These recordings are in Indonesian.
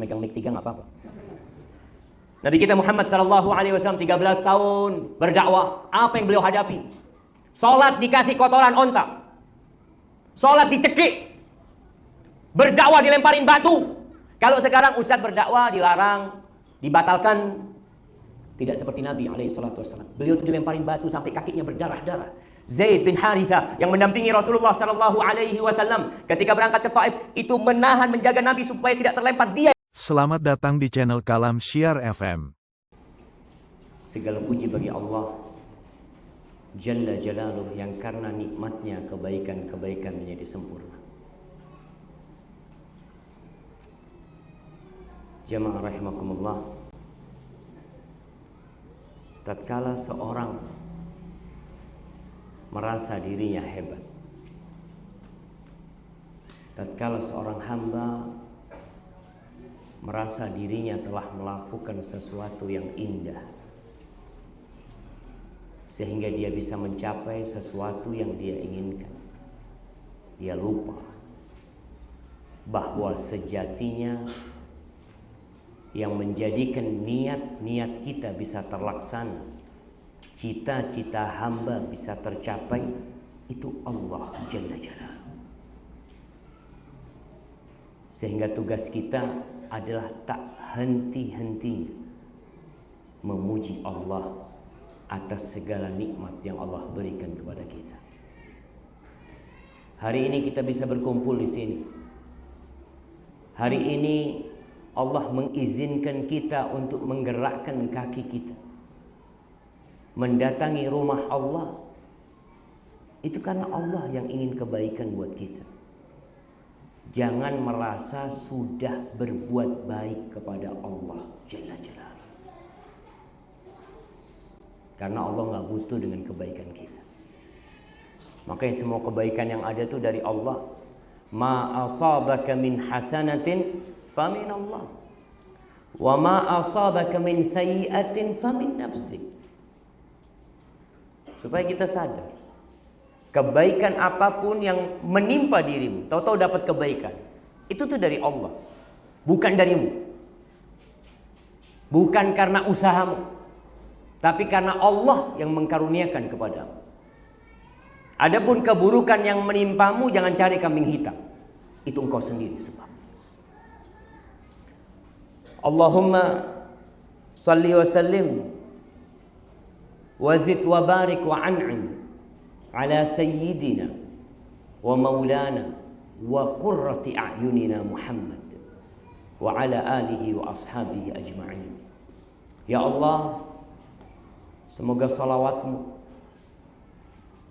Megang mic 3 nggak apa-apa. Nabi kita Muhammad SAW 13 tahun berdakwah. Apa yang beliau hadapi? Sholat dikasih kotoran onta, sholat dicekik, berdakwah dilemparin batu. Kalau sekarang ustadz berdakwah dilarang, dibatalkan. Tidak seperti Nabi SAW. Beliau itu dilemparin batu sampai kakinya berdarah-darah. Zaid bin Haritha yang mendampingi Rasulullah SAW ketika berangkat ke Taif itu menahan, menjaga Nabi supaya tidak terlempar. Dia. Selamat datang di channel Kalam Syiar FM. Segala puji bagi Allah Jalla Jalaluh yang karena nikmatnya kebaikan-kebaikan menjadi sempurna. Jamaah rahimakumullah, tatkala seorang merasa dirinya hebat, tatkala seorang hamba merasa dirinya telah melakukan sesuatu yang indah sehingga dia bisa mencapai sesuatu yang dia inginkan, dia lupa bahwa sejatinya yang menjadikan niat-niat kita bisa terlaksana, cita-cita hamba bisa tercapai, itu Allah Jalla Jalla. Sehingga tugas kita adalah tak henti-hentinya memuji Allah atas segala nikmat yang Allah berikan kepada kita. Hari ini kita bisa berkumpul di sini. Hari ini Allah mengizinkan kita untuk menggerakkan kaki kita mendatangi rumah Allah. Itu karena Allah yang ingin kebaikan buat kita. Jangan merasa sudah berbuat baik kepada Allah Jalla Jalaluh, karena Allah nggak butuh dengan kebaikan kita. Makanya semua kebaikan yang ada itu dari Allah. Ma asabaka min hasanatin famin Allah, wa ma asabaka min sayyi'atin famin nafsi. Supaya kita sadar, kebaikan apapun yang menimpa dirimu, tahu-tahu dapat kebaikan, itu tuh dari Allah, bukan darimu. Bukan karena usahamu, tapi karena Allah yang mengkaruniakan kepadamu. Adapun keburukan yang menimpamu, jangan cari kambing hitam. Itu engkau sendiri sebab. Allahumma salli wa sallim wa zid wa barik wa an'im ala sayyidina wa maulana wa qurrati a'yunina Muhammad wa ala alihi wa ashabihi ajma'in. Ya Allah, semoga salawatmu,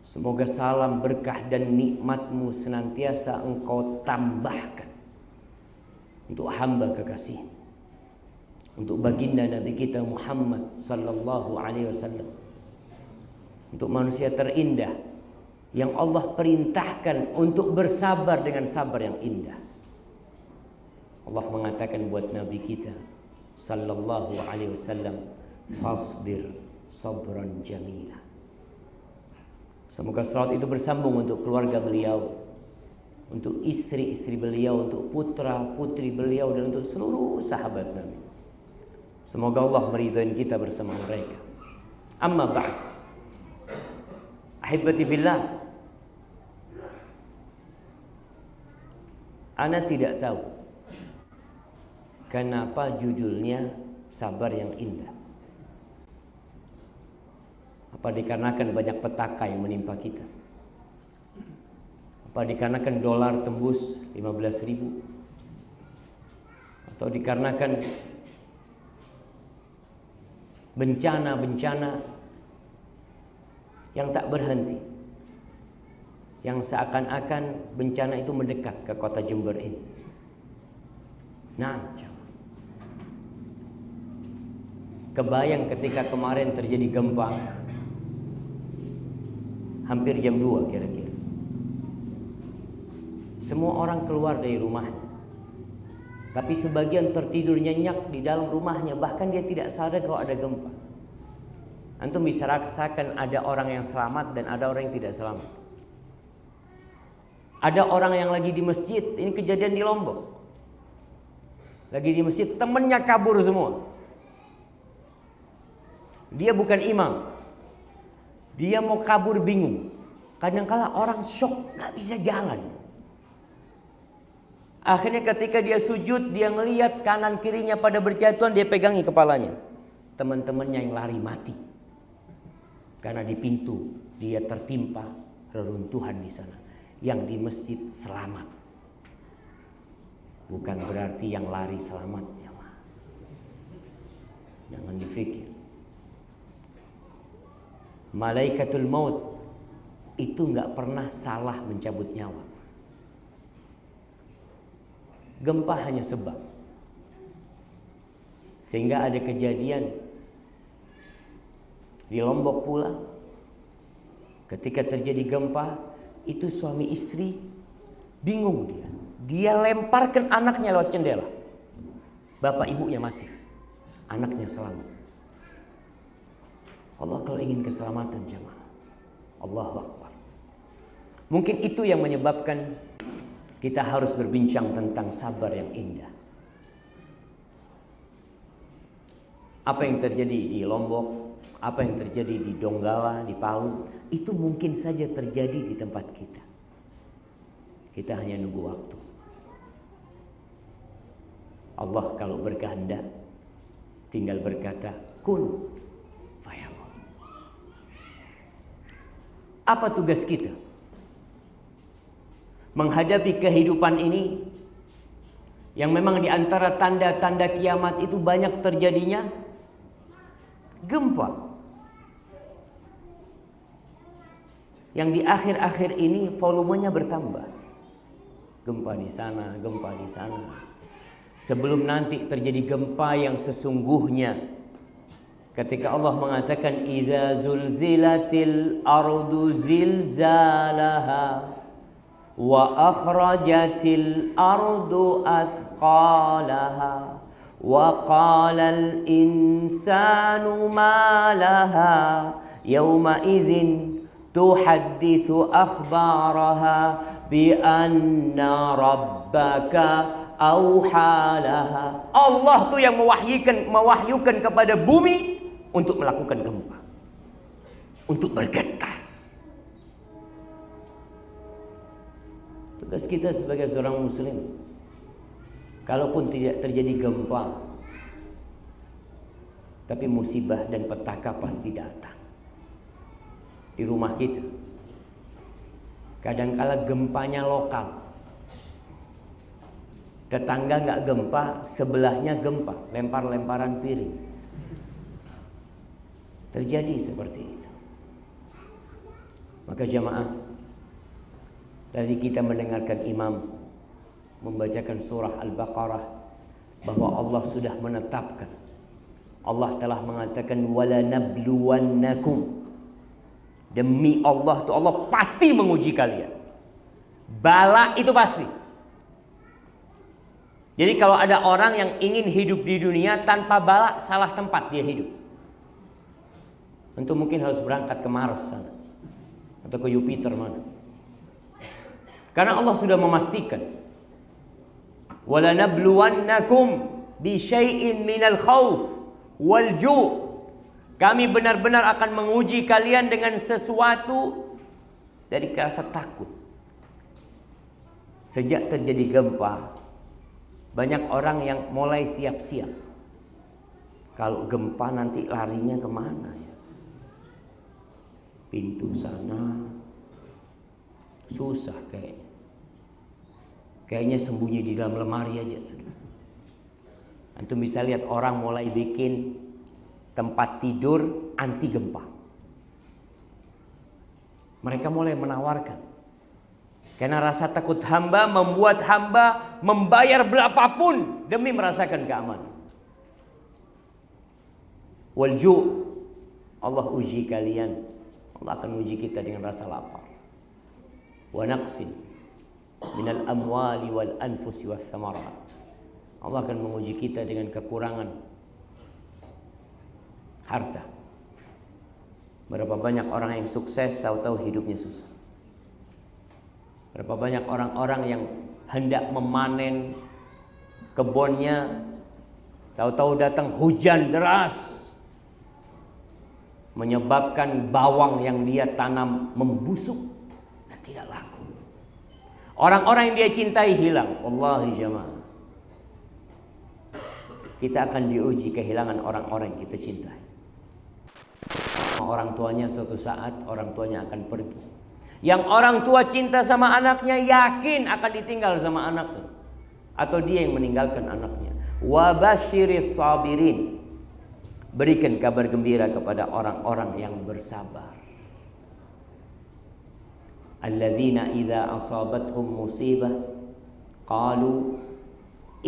semoga salam berkah dan nikmatmu senantiasa engkau tambahkan untuk hamba kekasih, untuk baginda Nabi kita Muhammad sallallahu alaihi wasallam, untuk manusia terindah yang Allah perintahkan untuk bersabar dengan sabar yang indah. Allah mengatakan buat Nabi kita sallallahu alaihi wasallam, fasbir sabran jamila. Semoga salat itu bersambung untuk keluarga beliau, untuk istri-istri beliau, untuk putra-putri beliau, dan untuk seluruh sahabat Nabi. Semoga Allah meridhai kita bersama mereka. Amma ba'd, ahibati fillah, ana tidak tahu kenapa judulnya sabar yang indah. Apa dikarenakan banyak petaka yang menimpa kita? Apa dikarenakan dolar tembus 15.000? Atau dikarenakan bencana-bencana yang tak berhenti, yang seakan-akan bencana itu mendekat ke kota Jember ini? Nah, kebayang ketika kemarin terjadi gempa hampir jam 2 kira-kira. Semua orang keluar dari rumahnya, tapi sebagian tertidur nyenyak di dalam rumahnya, bahkan dia tidak sadar kalau ada gempa. Antum bisa rasakan ada orang yang selamat dan ada orang yang tidak selamat. Ada orang yang lagi di masjid, ini kejadian di Lombok. Lagi di masjid, temennya kabur semua. Dia bukan imam. Dia mau kabur bingung. Kadang-kala orang shock, gak bisa jalan. Akhirnya ketika dia sujud, dia ngelihat kanan kirinya pada berjatuhan, dia pegangi kepalanya. Teman-temannya yang lari mati. Karena di pintu dia tertimpa reruntuhan di sana. Yang di masjid selamat. Bukan berarti yang lari selamat, jemaah. Jangan dipikir. Malaikatul maut itu nggak pernah salah mencabut nyawa. Gempa hanya sebab. Sehingga ada kejadian di Lombok pula, ketika terjadi gempa, itu suami istri bingung dia. Dia lemparkan anaknya lewat jendela. Bapak ibunya mati, anaknya selamat. Allah kalau ingin keselamatan jemaah, Allahu Akbar. Mungkin itu yang menyebabkan kita harus berbincang tentang sabar yang indah. Apa yang terjadi di Lombok, apa yang terjadi di Donggala, di Palu, itu mungkin saja terjadi di tempat kita. Kita hanya nunggu waktu. Allah kalau berkehendak tinggal berkata kun fayakun. Apa tugas kita menghadapi kehidupan ini yang memang di antara tanda-tanda kiamat itu banyak terjadinya gempa. Yang di akhir-akhir ini volumenya bertambah. Gempa di sana, gempa di sana. Sebelum nanti terjadi gempa yang sesungguhnya. Ketika Allah mengatakan idza zulzilatil ardu zilzalaha wa akhrajatil ardu athqalaha wa qalal insanu ma laha yawma idzin tuhadditsu akhbaraha bi anna rabbaka auhalaha. Allah tuh yang mewahyukan kepada bumi untuk melakukan gempa, untuk bergetar. Tugas kita sebagai seorang muslim, kalaupun tidak terjadi gempa, tapi musibah dan petaka pasti datang di rumah kita. Kadangkala gempanya lokal, tetangga nggak gempa, sebelahnya gempa, lempar-lemparan piring. Terjadi seperti itu. Maka jamaah, tadi kita mendengarkan imam membacakan surah Al-Baqarah bahwa Allah sudah menetapkan. Allah telah mengatakan wala nabluwannakum. Demi Allah tuh Allah pasti menguji kalian. Bala itu pasti. Jadi kalau ada orang yang ingin hidup di dunia tanpa bala, salah tempat dia hidup. Tentu mungkin harus berangkat ke Mars sana atau ke Jupiter mana. Karena Allah sudah memastikan wala nabluwannakum bi syai'in minal khauf wal ju'. Kami benar-benar akan menguji kalian dengan sesuatu dari rasa takut. Sejak terjadi gempa, banyak orang yang mulai siap-siap. Kalau gempa nanti larinya kemana ya? Pintu sana susah kayaknya. Kayaknya sembunyi di dalam lemari aja. Antum bisa lihat orang mulai bikin tempat tidur anti gempa. Mereka mulai menawarkan. Karena rasa takut hamba membuat hamba membayar berapapun demi merasakan keamanan. Walju, Allah uji kalian. Allah akan uji kita dengan rasa lapar. Wa naqsin minal amwali wal anfusi was thamarat. Allah akan menguji kita dengan kekurangan harta. Berapa banyak orang yang sukses tahu-tahu hidupnya susah. Berapa banyak orang-orang yang hendak memanen kebunnya, tahu-tahu datang hujan deras, menyebabkan bawang yang dia tanam membusuk dan tidak laku. Orang-orang yang dia cintai hilang. Wallahi jamaah, kita akan diuji kehilangan orang-orang yang kita cintai. Orang tuanya suatu saat orang tuanya akan pergi. Yang orang tua cinta sama anaknya yakin akan ditinggal sama anaknya, atau dia yang meninggalkan anaknya. Wa basyiris sabirin, berikan kabar gembira kepada orang-orang yang bersabar. Alladzina idza asabathum musibah qalu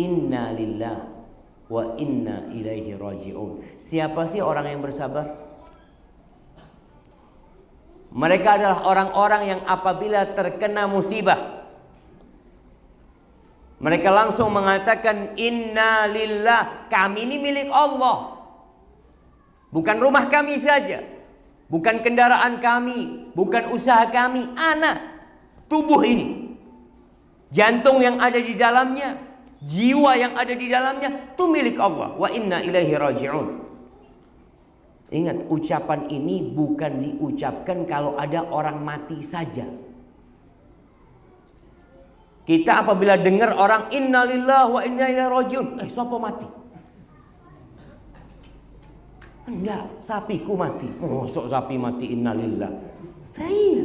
inna lillahi wa inna ilaihi raji'un. Siapa sih orang yang bersabar? Mereka adalah orang-orang yang apabila terkena musibah, mereka langsung mengatakan inna lillah, kami ini milik Allah. Bukan rumah kami saja, bukan kendaraan kami, bukan usaha kami, anak, tubuh ini, jantung yang ada di dalamnya, jiwa yang ada di dalamnya, itu milik Allah. Wa inna ilaihi raji'un. Ingat, ucapan ini bukan diucapkan kalau ada orang mati saja. Kita apabila dengar orang innalillahi wa inna ilaihi raji'un, siapa mati? Enggak, sapiku mati. Mosok sapi mati innalillah. Iya.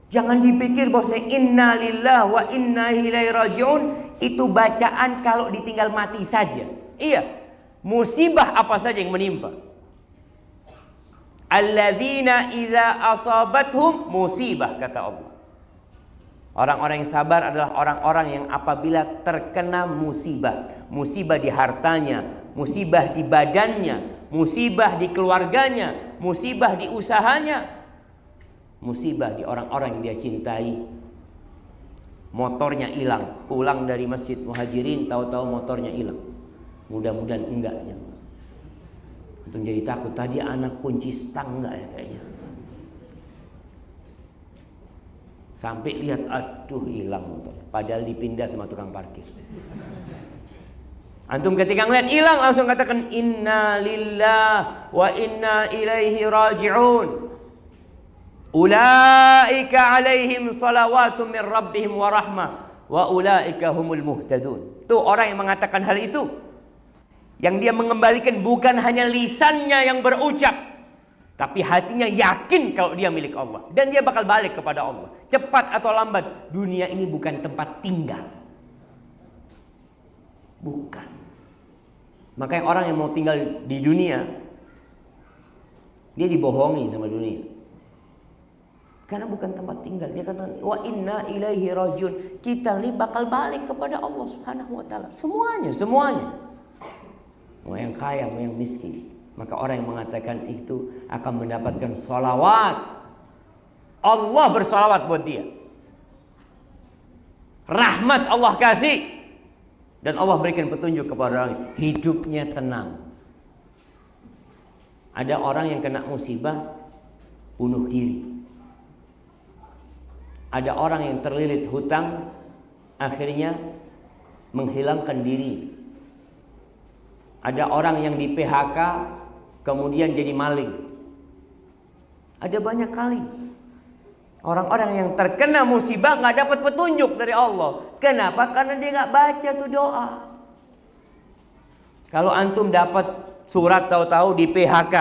Jangan dipikir bahwa innalillahi wa inna ilaihi raji'un itu bacaan kalau ditinggal mati saja. Iya. Musibah apa saja yang menimpa. Alladzina idza asabathum musibah, kata Allah. Orang-orang yang sabar adalah orang-orang yang apabila terkena musibah, musibah di hartanya, musibah di badannya, musibah di keluarganya, musibah di usahanya, musibah di orang-orang yang dia cintai. Motornya hilang, pulang dari Masjid Muhajirin, tahu-tahu motornya hilang. Mudah-mudahan enggak ya. Antum jadi takut, tadi anak kunci stang enggak ya kayaknya. Sampai lihat, aduh hilang motor, padahal dipindah sama tukang parkir. Antum ketika ngeliat hilang langsung katakan inna lillah wa inna ilaihi raji'un. Ulaika alaihim salawatu min rabbihim wa rahmah wa ulaika humul muhtadun. Tuh orang yang mengatakan hal itu, yang dia mengembalikan bukan hanya lisannya yang berucap, tapi hatinya yakin kalau dia milik Allah. Dan dia bakal balik kepada Allah. Cepat atau lambat, dunia ini bukan tempat tinggal. Bukan. Makanya orang yang mau tinggal di dunia, dia dibohongi sama dunia. Karena bukan tempat tinggal. Dia kata, wa inna ilaihi rajiun. Kita ini bakal balik kepada Allah subhanahu wa ta'ala. Semuanya. Mau yang kaya, mau yang miskin. Maka orang yang mengatakan itu akan mendapatkan sholawat. Allah bersolawat buat dia. Rahmat Allah kasih. Dan Allah berikan petunjuk kepada orang. Hidupnya tenang. Ada orang yang kena musibah, bunuh diri. Ada orang yang terlilit hutang, akhirnya menghilangkan diri. Ada orang yang di PHK, kemudian jadi maling. Ada banyak kali orang-orang yang terkena musibah nggak dapat petunjuk dari Allah. Kenapa? Karena dia nggak baca tuh doa. Kalau antum dapat surat tahu-tahu di PHK,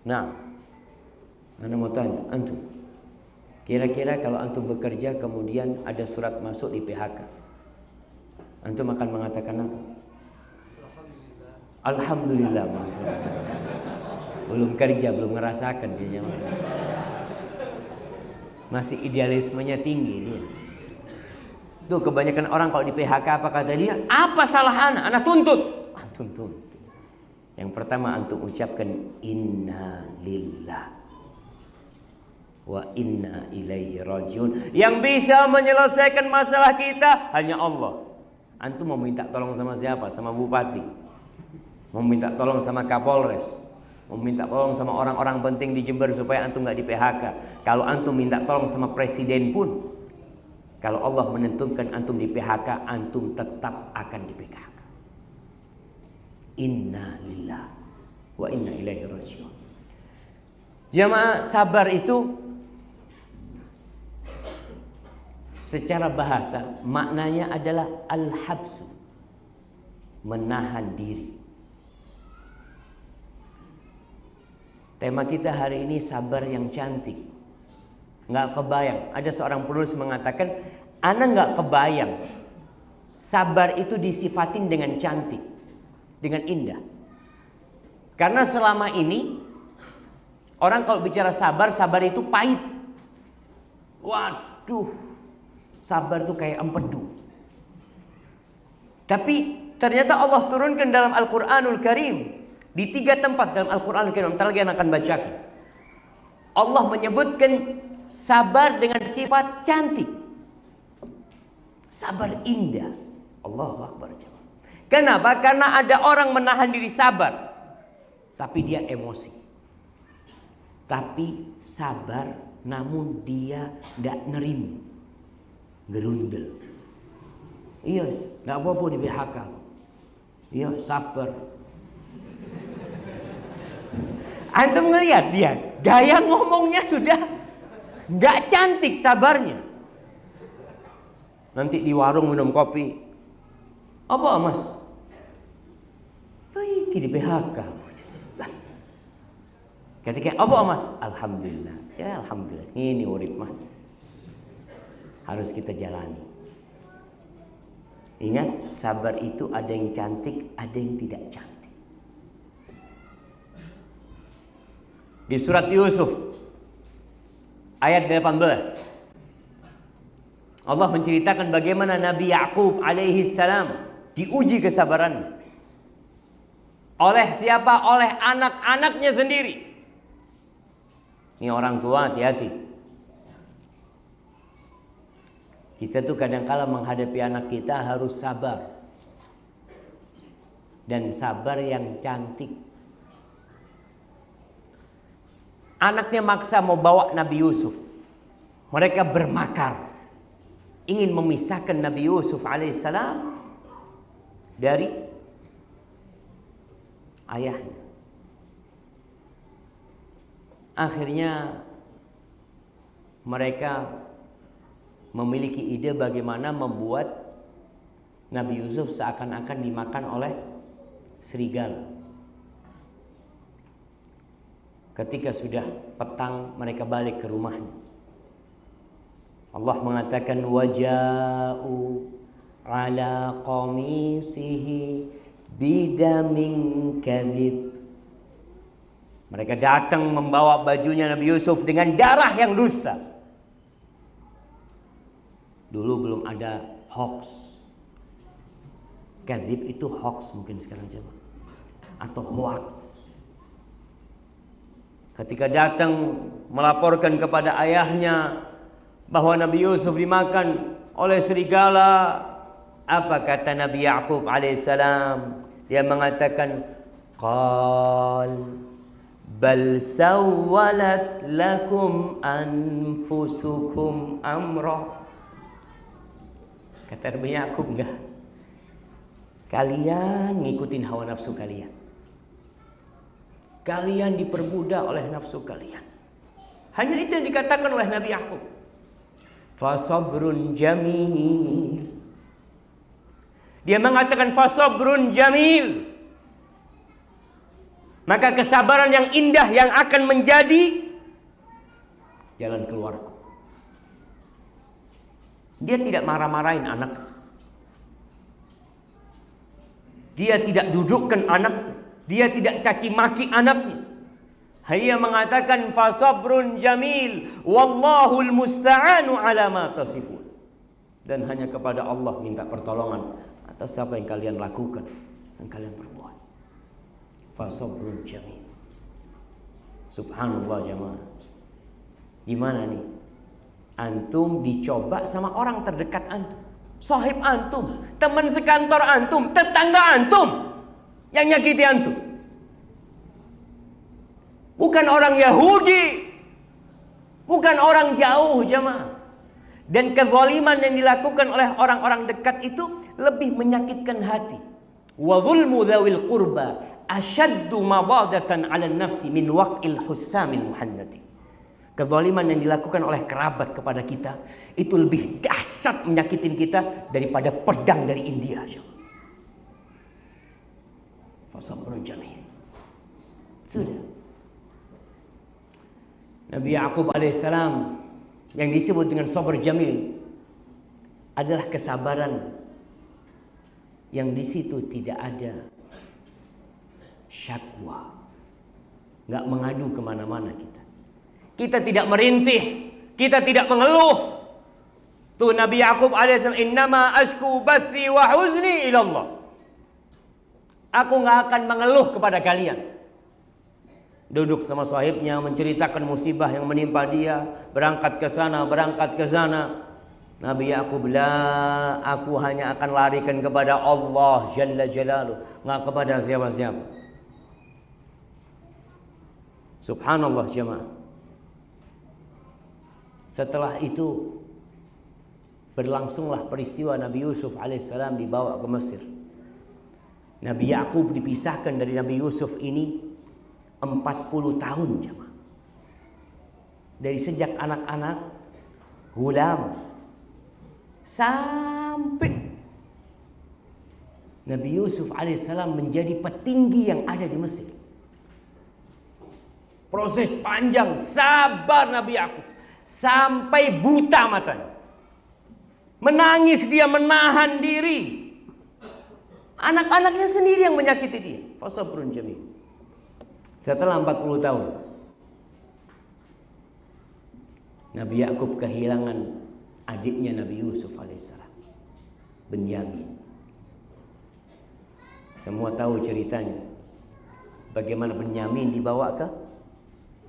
nah, ana mau tanya antum, kira-kira kalau antum bekerja kemudian ada surat masuk di PHK, antum akan mengatakan apa? Alhamdulillah. Belum kerja, belum ngerasakan dia. Masih idealismenya tinggi dia. Tuh kebanyakan orang kalau di PHK apa kata dia? Apa salah anak tuntut. Antum tuntut. Yang pertama antum ucapkan inna lillah wa inna ilaihi rajiun. Yang bisa menyelesaikan masalah kita hanya Allah. Antum mau minta tolong sama siapa? Sama bupati. Mau minta tolong sama Kapolres. Mau minta tolong sama orang-orang penting di Jember supaya antum nggak di PHK. Kalau antum minta tolong sama presiden pun, Kalau Allah menentukan antum di PHK, antum tetap akan di PHK. Inna lillahi wa inna ilaihi raji'un. Jamaah, sabar itu secara bahasa maknanya adalah al-habsu, menahan diri. Tema kita hari ini sabar yang cantik. Nggak kebayang. Ada seorang penulis mengatakan, ana nggak kebayang sabar itu disifatin dengan cantik, dengan indah. Karena selama ini orang kalau bicara sabar, sabar itu pahit. Waduh, sabar itu kayak empedu. Tapi ternyata Allah turunkan dalam Al-Quranul Karim di 3 tempat dalam Al-Quranul Karim. Bentar lagi akan bacakan. Allah menyebutkan sabar dengan sifat cantik, sabar indah. Allahu Akbar. Kenapa? Karena ada orang menahan diri sabar, tapi dia emosi. Tapi sabar, namun dia tidak nerima, gerundel. Iya, tidak apa-apa di PHK. Iya, sabar. Antum ngelihat dia, gaya ngomongnya sudah nggak cantik sabarnya. Nanti di warung minum kopi, apa mas? Iki di PHK. Ketika apa mas? Alhamdulillah. Ya alhamdulillah. Ini urip mas. Harus kita jalani. Ingat, sabar itu ada yang cantik, ada yang tidak cantik. Di surat Yusuf ayat 18, Allah menceritakan bagaimana Nabi Yakub alaihi salam diuji kesabaran. Oleh siapa? Oleh anak-anaknya sendiri. Ini orang tua, hati-hati. Kita tuh kadang-kala menghadapi anak kita harus sabar. Dan sabar yang cantik. Anaknya maksa mau bawa Nabi Yusuf. Mereka bermakar, ingin memisahkan Nabi Yusuf alaihissalam dari ayahnya. Akhirnya mereka memiliki ide bagaimana membuat Nabi Yusuf seakan-akan dimakan oleh serigala. Ketika sudah petang, mereka balik ke rumahnya. Allah mengatakan waja'u ala qamisihi bidamin kadzib. Mereka datang membawa bajunya Nabi Yusuf dengan darah yang dusta. Dulu belum ada hoax. Kadzib itu hoax mungkin sekarang coba. Atau hoax. Ketika datang melaporkan kepada ayahnya bahwa Nabi Yusuf dimakan oleh serigala, apa kata Nabi Yakub alaihissalam? Dia mengatakan, qal bal sawwalat lakum anfusukum amra. Kata Nabi Yakub, enggak. Kalian ngikutin hawa nafsu kalian. Kalian diperbudak oleh nafsu kalian. Hanya itu yang dikatakan oleh Nabi Yakub. Fasabrun jamil. Dia mengatakan fasabrun jamil. Maka kesabaran yang indah yang akan menjadi jalan keluarku. Dia tidak marah-marahin anak. Dia tidak dudukkan anak. Dia tidak caci maki anaknya. Dia mengatakan fasabrun jamil wallahul musta'anu ala ma tasifun. Dan hanya kepada Allah minta pertolongan atas apa yang kalian lakukan dan kalian perbuat. Fasabrun jamil. Subhanallah jamaah. Gimana nih? Antum dicoba sama orang terdekat antum, sahib antum, teman sekantor antum, tetangga antum yang nyakiti antum. Bukan orang Yahudi, bukan orang jauh jemaah. Dan kezaliman yang dilakukan oleh orang-orang dekat itu lebih menyakitkan hati. Wa zulmu dzawil qurba ashaddu mabadatan 'ala nafsi min waqil hussamil muhannati. Kezaliman yang dilakukan oleh kerabat kepada kita itu lebih dahsyat menyakitin kita daripada pedang dari India. Fasabrun jamil. Sudah. Nabi Yaqub alaihissalam yang disebut dengan sabar jamil adalah kesabaran yang di situ tidak ada syakwa, nggak mengadu kemana-mana kita. Kita tidak merintih, kita tidak mengeluh. Tuh Nabi Yaqub alaihissalam, innama ashku bathi wa huzni ilallah. Aku nggak akan mengeluh kepada kalian. Duduk sama sahibnya menceritakan musibah yang menimpa dia, berangkat ke sana, berangkat ke sana. Nabi Yaqub, la, aku hanya akan larikan kepada Allah Jalla Jalaluh, nggak kepada siapa-siapa. Subhanallah jemaah. Setelah itu berlangsunglah peristiwa Nabi Yusuf alaihissalam dibawa ke Mesir. Nabi Yaqub dipisahkan dari Nabi Yusuf ini 40 tahun jemaah. Dari sejak anak-anak, gulam, sampai Nabi Yusuf alaihissalam menjadi petinggi yang ada di Mesir. Proses panjang, sabar Nabi Yaqub sampai buta matanya. Menangis dia, menahan diri. Anak-anaknya sendiri yang menyakiti dia. Fasabrun jamil. Setelah 40 tahun Nabi Yaqub kehilangan adiknya Nabi Yusuf alaihissalam, Benyamin. Semua tahu ceritanya. Bagaimana Benyamin dibawa ke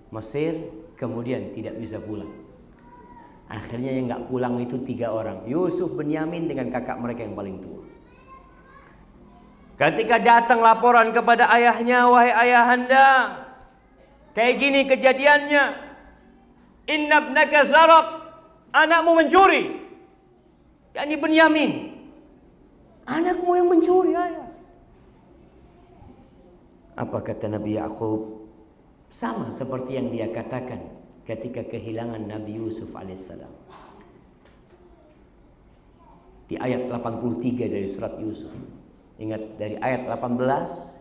Mesir, kemudian tidak bisa pulang. Akhirnya yang nggak pulang itu 3 orang, Yusuf, Benyamin dengan kakak mereka yang paling tua. Ketika datang laporan kepada ayahnya, wahai ayahanda, kayak gini kejadiannya. Inna ibnaka zaraq, anakmu mencuri. Yani Benyamin, anakmu yang mencuri, ayah. Apa kata Nabi Yaqub? Sama seperti yang dia katakan ketika kehilangan Nabi Yusuf alaihissalam. Di ayat 83 dari surat Yusuf. Ingat dari ayat 18,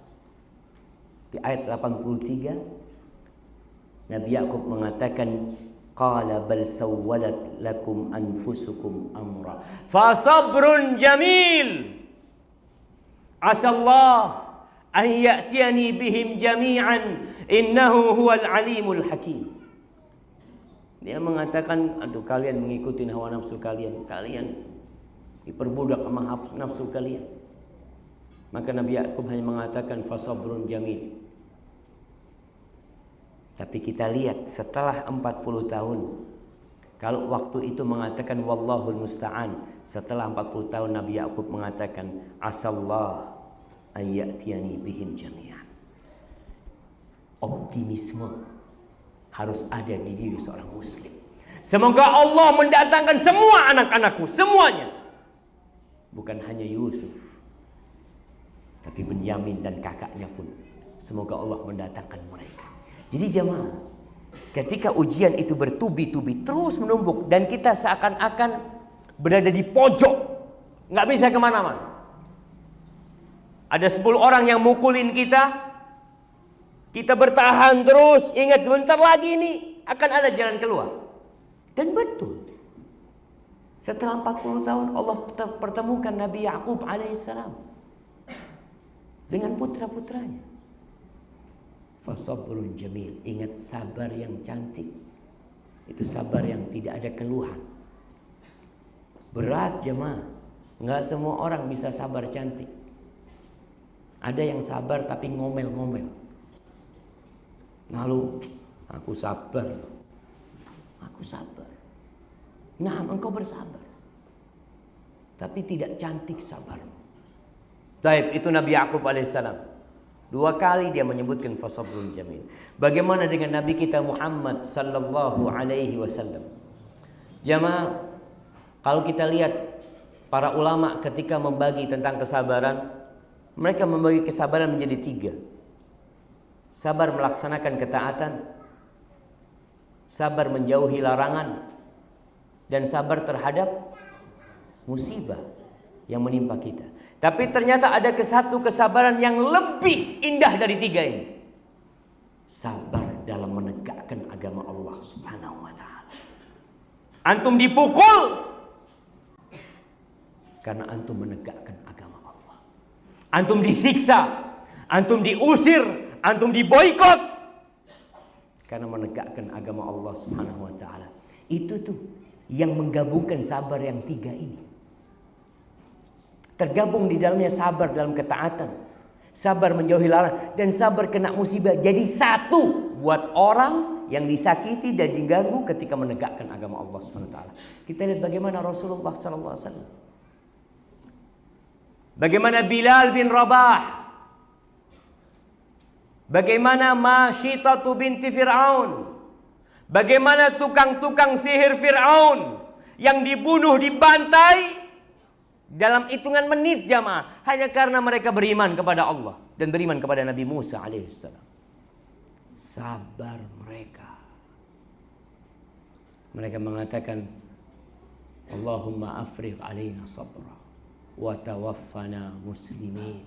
di ayat 83 Nabi Yaqub mengatakan, qala bal sawwalat lakum anfusukum amra fa sabrun jamil asallah an ya'tiyani bihim jami'an innahu huwal alimul hakim. Dia mengatakan, aduh kalian mengikuti hawa nafsu kalian, kalian diperbudak sama nafsu kalian. Maka Nabi Yaqub hanya mengatakan fasabrun jamil. Tapi kita lihat setelah 40 tahun, kalau waktu itu mengatakan wallahul musta'an, setelah 40 tahun Nabi Yaqub mengatakan asallah ayyatiyani bihim jami'an. Optimisme harus ada di diri seorang muslim. Semoga Allah mendatangkan semua anak-anakku, semuanya. Bukan hanya Yusuf, tapi Benyamin dan kakaknya pun. Semoga Allah mendatangkan mereka. Jadi jemaah, ketika ujian itu bertubi-tubi terus menumpuk dan kita seakan-akan berada di pojok, nggak bisa kemana-mana. Ada 10 orang yang mukulin kita, kita bertahan terus. Ingat, bentar lagi ini akan ada jalan keluar. Dan betul, setelah 40 tahun Allah pertemukan Nabi Yaqub alaihissalam dengan putra-putranya. Fasabrun jamil. Ingat, sabar yang cantik itu sabar yang tidak ada keluhan. Berat jemaah, nggak semua orang bisa sabar cantik. Ada yang sabar tapi ngomel-ngomel. Lalu aku sabar. Nah, engkau bersabar, tapi tidak cantik sabarmu. Baik, itu Nabi Yaqub alaihissalam. 2 kali dia menyebutkan fasabrun jamil. Bagaimana dengan Nabi kita Muhammad sallallahu alaihi wasallam? Jamaah, Kalau kita lihat para ulama ketika membagi tentang kesabaran, mereka membagi kesabaran menjadi 3. Sabar melaksanakan ketaatan, sabar menjauhi larangan, dan sabar terhadap musibah yang menimpa kita. Tapi ternyata ada satu kesabaran yang lebih indah dari 3 ini. Sabar dalam menegakkan agama Allah Subhanahu wa ta'ala. Antum dipukul karena antum menegakkan agama Allah. Antum disiksa, antum diusir, antum diboikot karena menegakkan agama Allah Subhanahu wa ta'ala. Itu tuh yang menggabungkan sabar yang 3 ini. Tergabung di dalamnya sabar dalam ketaatan, sabar menjauhi larangan, dan sabar kena musibah. Jadi satu buat orang yang disakiti dan diganggu ketika menegakkan agama Allah Subhanahu wa ta'ala. Kita lihat bagaimana Rasulullah sallallahu alaihi wasallam. Bagaimana Bilal bin Rabah. Bagaimana Masyitatu binti Fir'aun. Bagaimana tukang-tukang sihir Fir'aun yang dibunuh, dibantai dalam hitungan menit jamaah, hanya karena mereka beriman kepada Allah dan beriman kepada Nabi Musa alaihissalam. Sabar mereka. Mereka mengatakan, Allahumma afrigh alaina sabra wa tawaffana muslimin.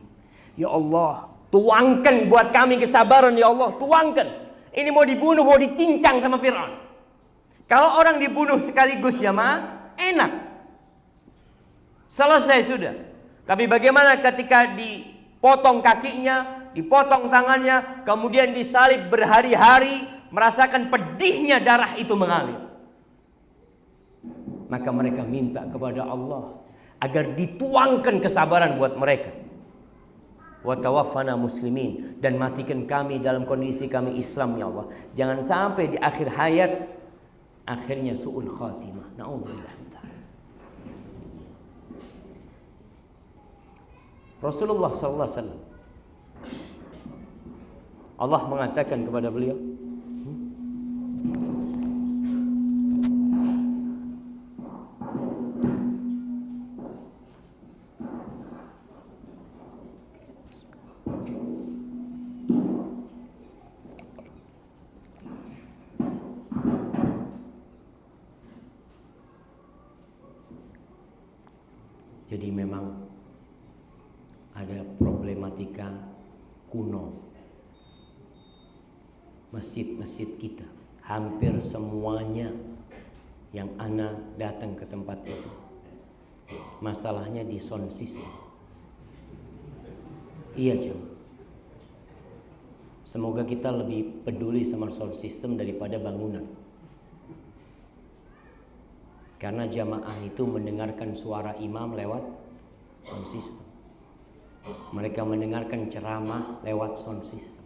Ya Allah, tuangkan buat kami kesabaran ya Allah, tuangkan. Ini mau dibunuh, mau dicincang sama Fir'aun. Kalau orang dibunuh sekaligus jamaah, enak. Selesai sudah. Tapi bagaimana ketika dipotong kakinya, dipotong tangannya, kemudian disalib berhari-hari, merasakan pedihnya darah itu mengalir. Maka mereka minta kepada Allah agar dituangkan kesabaran buat mereka. Wa tawaffana muslimin, dan matikan kami dalam kondisi kami Islam ya Allah. Jangan sampai di akhir hayat akhirnya su'ul khatimah. Na'udzubillah. Rasulullah sallallahu alaihi wasallam, Allah mengatakan kepada beliau, jadi memang ada problematika kuno. Masjid-masjid kita hampir semuanya yang ana datang ke tempat itu, masalahnya di sound system. Iya cuy. Semoga kita lebih peduli sama sound system daripada bangunan. Karena jamaah itu mendengarkan suara imam lewat sound system. Mereka mendengarkan ceramah lewat sound system.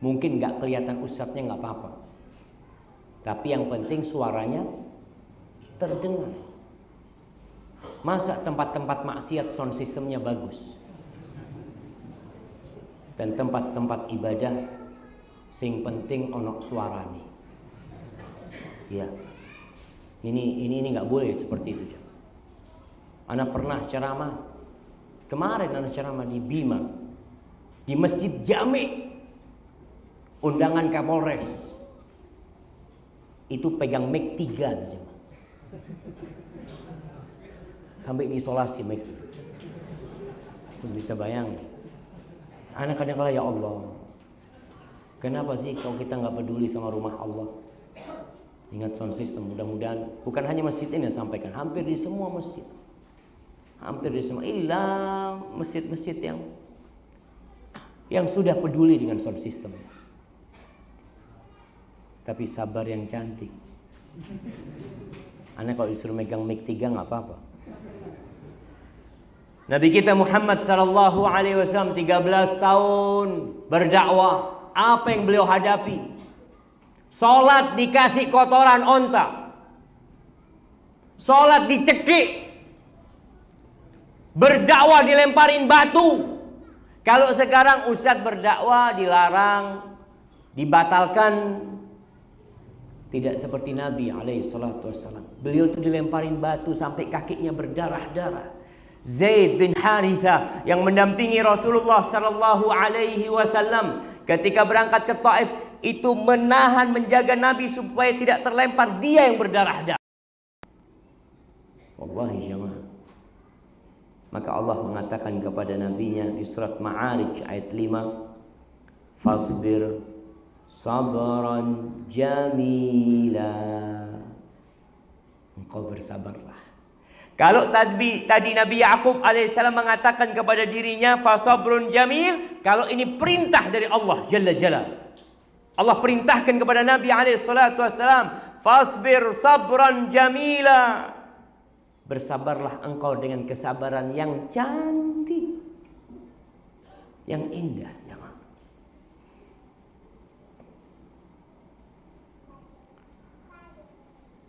Mungkin gak kelihatan ustadznya gak apa-apa, tapi yang penting suaranya terdengar. Masa tempat-tempat maksiat sound systemnya bagus, dan tempat-tempat ibadah sing penting onok suarane. Ya, ini gak boleh seperti itu. Ana pernah ceramah. Kemarin ada ceramah di Bima, di Masjid Jami, undangan Kapolres. Itu pegang mic 3 aja. Sampai diisolasi mic. Bisa bayangin. Anak kadang-kadang ya Allah, kenapa sih kalau kita nggak peduli sama rumah Allah? Ingat sound system, mudah-mudahan bukan hanya masjid ini yang sampaikan, hampir di semua masjid. Hampir di semua, ilah masjid-masjid yang sudah peduli dengan sound system. Tapi sabar yang cantik. Anak kalau disuruh megang mic 3 nggak apa-apa. Nabi kita Muhammad sallallahu alaihi wasallam 13 tahun berdakwah. Apa yang beliau hadapi? Salat dikasih kotoran onta. Salat dicekik. Berdakwah dilemparin batu. Kalau sekarang ustadz berdakwah dilarang, dibatalkan, Tidak seperti Nabi SAW. Beliau itu dilemparin batu sampai kakinya berdarah-darah. Zaid bin Harithah yang mendampingi Rasulullah SAW ketika berangkat ke Taif itu menahan, menjaga Nabi supaya tidak terlempar, dia yang berdarah-darah. Wallahi jamaah. Maka Allah mengatakan kepada nabinya di surat Ma'arij ayat 5, fasbir sabran jamila. Engkau bersabarlah. Kalau tadi Nabi Yakub alaihissalam mengatakan kepada dirinya fasabrun jamil, kalau ini perintah dari Allah Jalla Jalla. Allah perintahkan kepada Nabi alaihissalam, fasbir sabran jamila. Bersabarlah engkau dengan kesabaran yang cantik, yang indah.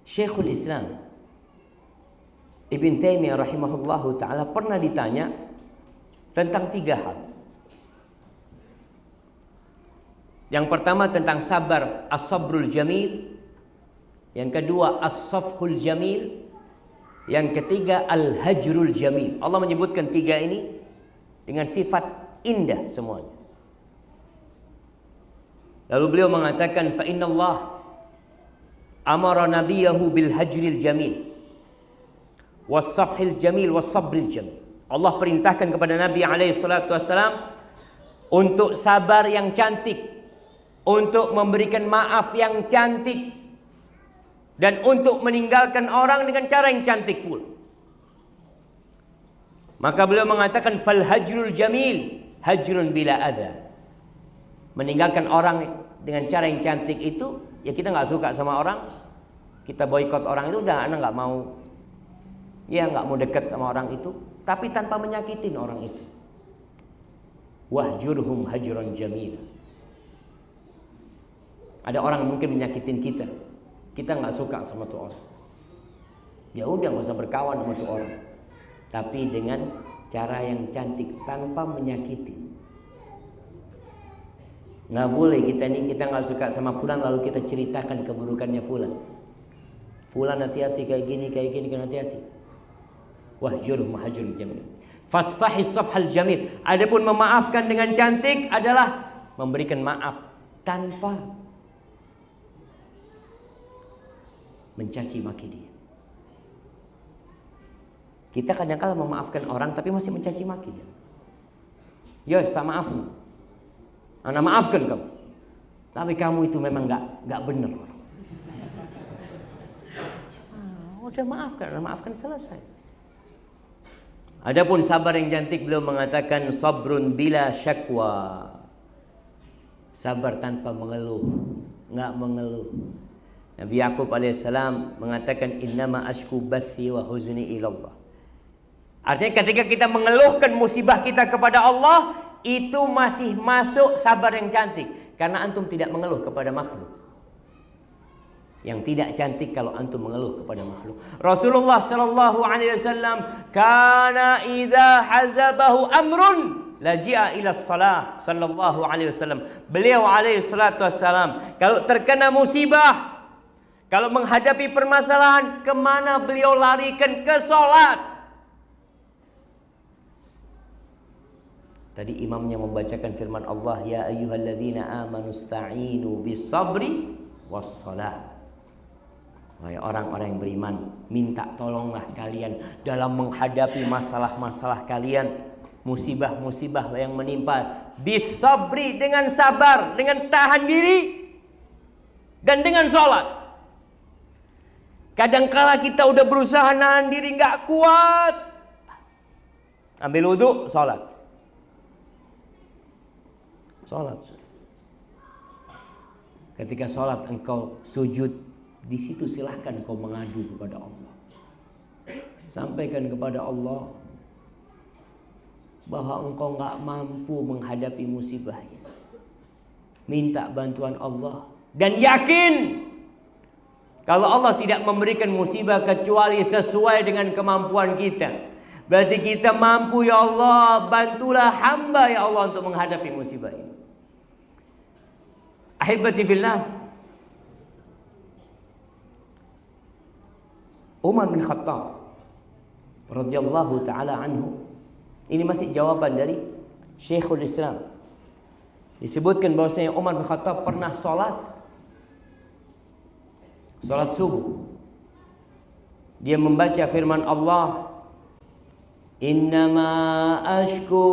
Syekhul Islam Ibn Taimiyah rahimahullahu ta'ala pernah ditanya tentang 3 hal. Yang pertama tentang sabar, as-sabrul jamil. Yang kedua as-safhul jamil. Yang ketiga al-hajrul jamil. Allah menyebutkan 3 ini dengan sifat indah semuanya. Lalu beliau mengatakan fa innallah amara nabiyahu bil hajril jamil was-safhil jamil was-sabril jamil. Allah perintahkan kepada Nabi SAW untuk sabar yang cantik, untuk memberikan maaf yang cantik, dan untuk meninggalkan orang dengan cara yang cantik pula. Maka beliau mengatakan fal hajrul jamil hajrun bila adha. Meninggalkan orang dengan cara yang cantik itu, ya kita nggak suka sama orang, kita boikot orang itu, udah anak nggak mau, ya nggak mau dekat sama orang itu, tapi tanpa menyakitin orang itu. Wahjurhum hajran jamil. Ada orang mungkin menyakitin kita, kita nggak suka sama tuh orang, ya udah nggak usah berkawan sama tuh orang, tapi dengan cara yang cantik tanpa menyakiti. Nggak boleh kita nggak suka sama fulan lalu kita ceritakan keburukannya fulan. Fulan hati-hati kayak gini kan hati-hati. Wahjurhum hajrun jamil. Fasfahis safhal jamil. Adapun memaafkan dengan cantik adalah memberikan maaf tanpa mencaci maki dia. Kita kadang-kala memaafkan orang tapi masih mencaci maki dia. Ya, tak maaf. Ana maafkan kamu. Tapi kamu itu memang enggak benar. Udah maafkan selesai. Adapun sabar yang cantik beliau mengatakan sabrun bila syakwa. Sabar tanpa mengeluh, enggak mengeluh. Nabi Yakub alaihissalam mengatakan innama ashku bathi wa huzni ilallah. Artinya ketika kita mengeluhkan musibah kita kepada Allah, itu masih masuk sabar yang cantik, karena antum tidak mengeluh kepada makhluk. Yang tidak cantik kalau antum mengeluh kepada makhluk. Rasulullah sallallahu alaihi wasallam kana idza hazabahu amrun laji'a ila shalah sallallahu alaihi wasallam. Beliau alaihi salatu wasallam kalau terkena musibah, kalau menghadapi permasalahan, kemana beliau larikan? Ke salat. Tadi imamnya membacakan firman Allah, ya ayyuhalladzina amanu sta'inu bis sabri was salah. Wahai orang-orang yang beriman, minta tolonglah kalian dalam menghadapi masalah-masalah kalian, musibah-musibah yang menimpa, bis sabri, dengan sabar, dengan tahan diri, dan dengan salat. Kadangkala kita udah berusaha nahan diri nggak kuat, ambil wudu, salat. Salat. Ketika salat engkau sujud, di situ silahkan engkau mengadu kepada Allah. Sampaikan kepada Allah bahwa engkau nggak mampu menghadapi musibahnya. Minta bantuan Allah dan yakin kalau Allah tidak memberikan musibah kecuali sesuai dengan kemampuan kita. Berarti kita mampu, ya Allah, bantulah hamba ya Allah untuk menghadapi musibah ini. Ahibati fillah, Umar bin Khattab radhiyallahu taala anhu. Ini masih jawaban dari Syekhul Islam. Disebutkan bahwasanya Umar bin Khattab pernah salat subuh. Dia membaca firman Allah, "Innama ashku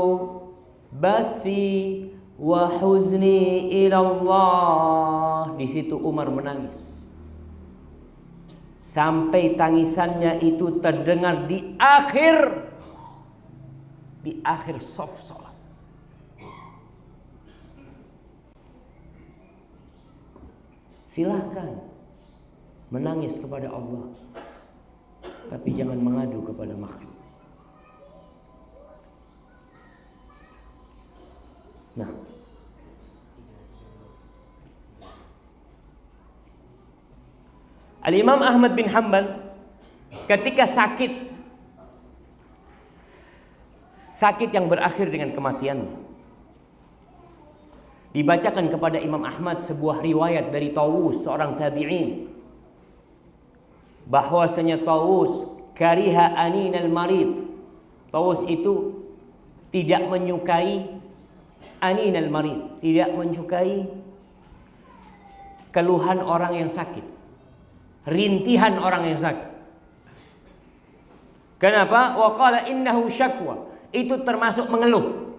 bathi wa huzni ila Allah." Di situ Umar menangis. Sampai tangisannya itu terdengar di akhir shaf salat. Silahkan menangis kepada Allah, tapi jangan mengadu kepada makhluk. Nah, Al-Imam Ahmad bin Hanbal ketika sakit yang berakhir dengan kematian, dibacakan kepada Imam Ahmad sebuah riwayat dari Tawus, seorang tabi'in, bahwasanya Tawus kariha aninal marid. Tawus itu tidak menyukai aninal marid, tidak menyukai keluhan orang yang sakit, rintihan orang yang sakit. Kenapa? Wa qala innahu syakwa. Itu termasuk mengeluh.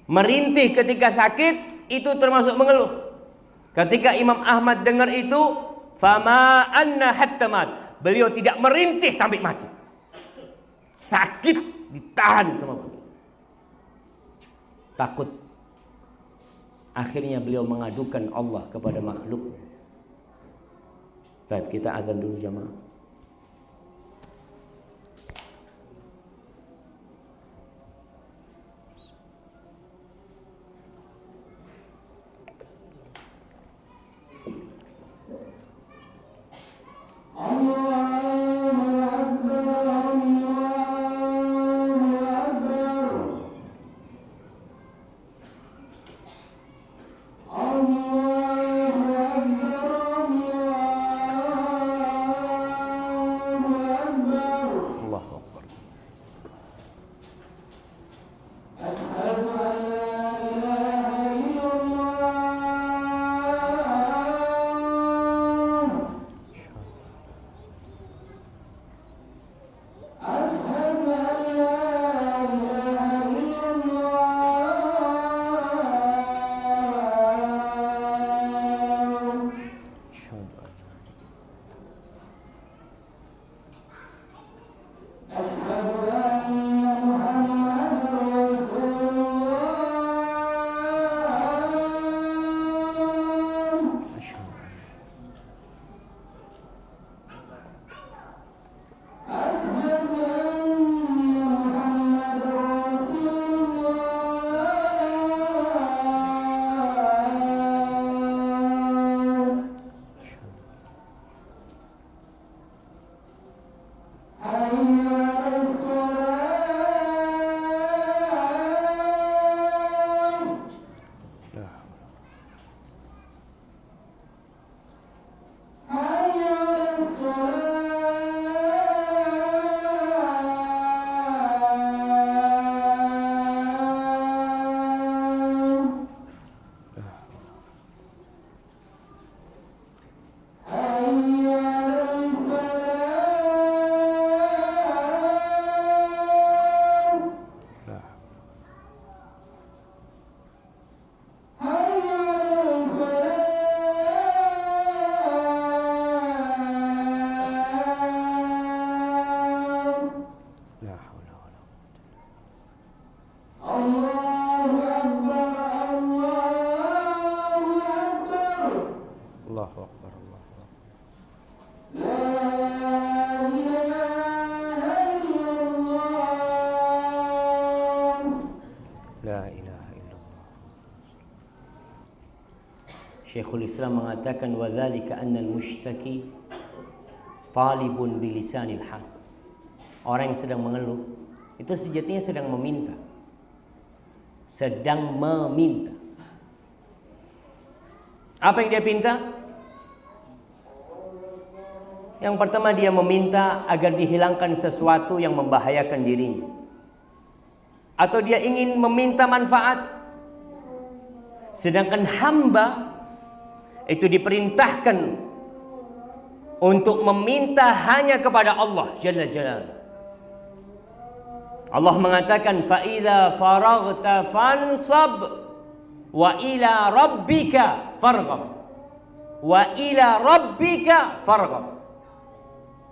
Merintih ketika sakit itu termasuk mengeluh. Ketika Imam Ahmad dengar itu, fama anna hatta mat. Beliau tidak merintih sampai mati. Sakit ditahan sama beliau. Takut. Akhirnya beliau mengadukan Allah kepada makhluk. Baik, kita azan dulu jamaah. Syekhul Islam mengatakan wadzalika annal mushtaki talibun bilisanil hal. Orang yang sedang mengeluh itu sejatinya sedang meminta. Sedang meminta. Apa yang dia minta? Yang pertama, dia meminta agar dihilangkan sesuatu yang membahayakan dirinya. Atau dia ingin meminta manfaat. Sedangkan hamba itu diperintahkan untuk meminta hanya kepada Allah Jalla Jalaluhu. Allah mengatakan, فَإِذَا فَرَغْتَ فَانْصَبْ وَإِلَى رَبِّكَ فَارْغَبْ وَإِلَى رَبِّكَ فَارْغَبْ.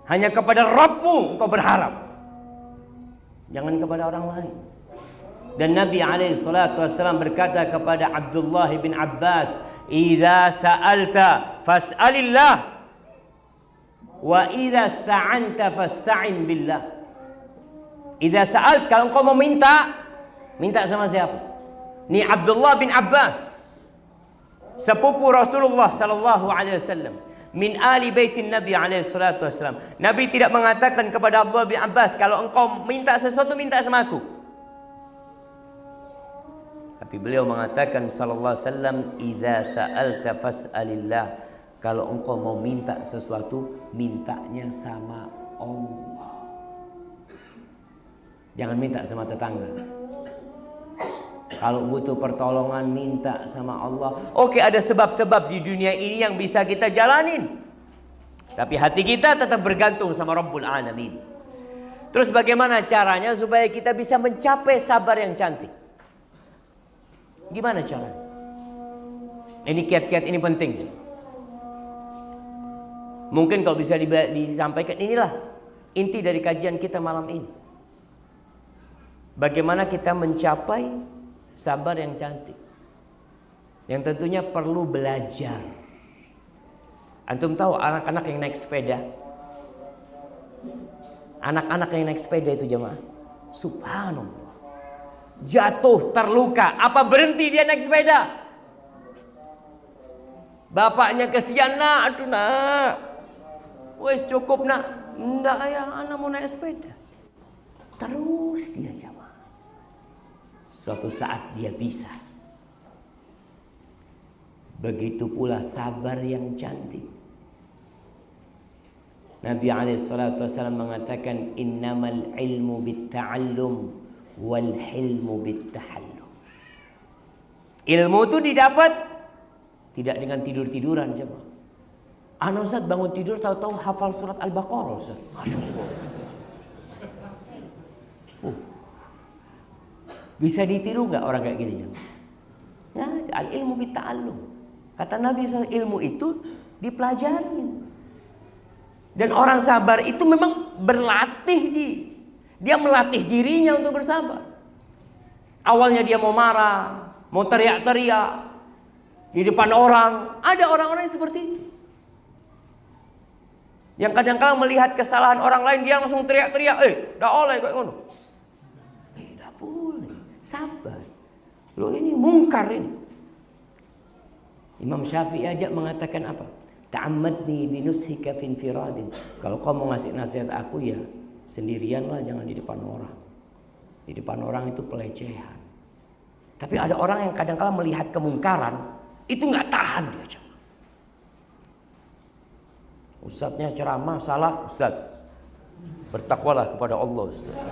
Hanya kepada Rabbmu engkau berharap, jangan kepada orang lain. Dan Nabi SAW berkata kepada Abdullah bin Abbas, "Idza sa'alta fas'alillah wa idza ista'anta fasta'in billah." Idza sa'alt, kalau engkau mau minta, minta sama siapa? Ni Abdullah bin Abbas, sepupu Rasulullah sallallahu alaihi wasallam, min ali baitin Nabi alaihi salatu wasallam. Nabi tidak mengatakan kepada Abdullah bin Abbas, kalau engkau minta sesuatu, minta sama aku. Tapi beliau mengatakan sallallahu alaihi wasallam, idza sa'alta fas'alillah. Kalau engkau mau minta sesuatu, mintanya sama Allah. Jangan minta sama tetangga. Kalau butuh pertolongan, minta sama Allah. Oke, ada sebab-sebab di dunia ini yang bisa kita jalanin, tapi hati kita tetap bergantung sama Rabbul Alamin. Terus bagaimana caranya supaya kita bisa mencapai sabar yang cantik? Gimana caranya? Ini kiat-kiat ini penting. Mungkin kalau bisa disampaikan, inilah inti dari kajian kita malam ini. Bagaimana kita mencapai sabar yang cantik, yang tentunya perlu belajar. Antum tahu anak-anak yang naik sepeda? Anak-anak yang naik sepeda itu jemaah, subhanallah, jatuh terluka, apa berhenti dia naik sepeda? Bapaknya kesian, nak, aduh nak, wes cukup nak, enggak ya, anak mau naik sepeda. Terus dia jamaah. Suatu saat dia bisa. Begitu pula sabar yang cantik. Nabi SAW mengatakan, innamal ilmu bitta'allum wal hilmu bittahallum. Ilmu itu didapat tidak dengan tidur-tiduran jemaah. Anak Ustaz bangun tidur tahu-tahu hafal surat Al-Baqarah Ustaz. Masya Allah. Bisa ditiru nggak orang kayak gini? Ya, al-ilmu bitta'allum. Kata Nabi SAW, ilmu itu dipelajari. Dan orang sabar itu memang berlatih dia melatih dirinya untuk bersabar. Awalnya dia mau marah, mau teriak-teriak di depan orang. Ada orang-orang yang seperti itu. Yang kadang-kadang melihat kesalahan orang lain, dia langsung teriak-teriak, dah oleh kayak ngono. Dah boleh. Sabar. Loh ini mungkar ini. Imam Syafi'i aja mengatakan apa? Ta'ammadni binushika fin firadin. Kalau kau mau ngasih nasihat aku ya sendirianlah, jangan di depan orang. Di depan orang itu pelecehan. Tapi ada orang yang kadang-kala melihat kemungkaran, itu nggak tahan dia. Ustadznya ceramah salah, Ustadz bertakwalah kepada Allah, Ustadz.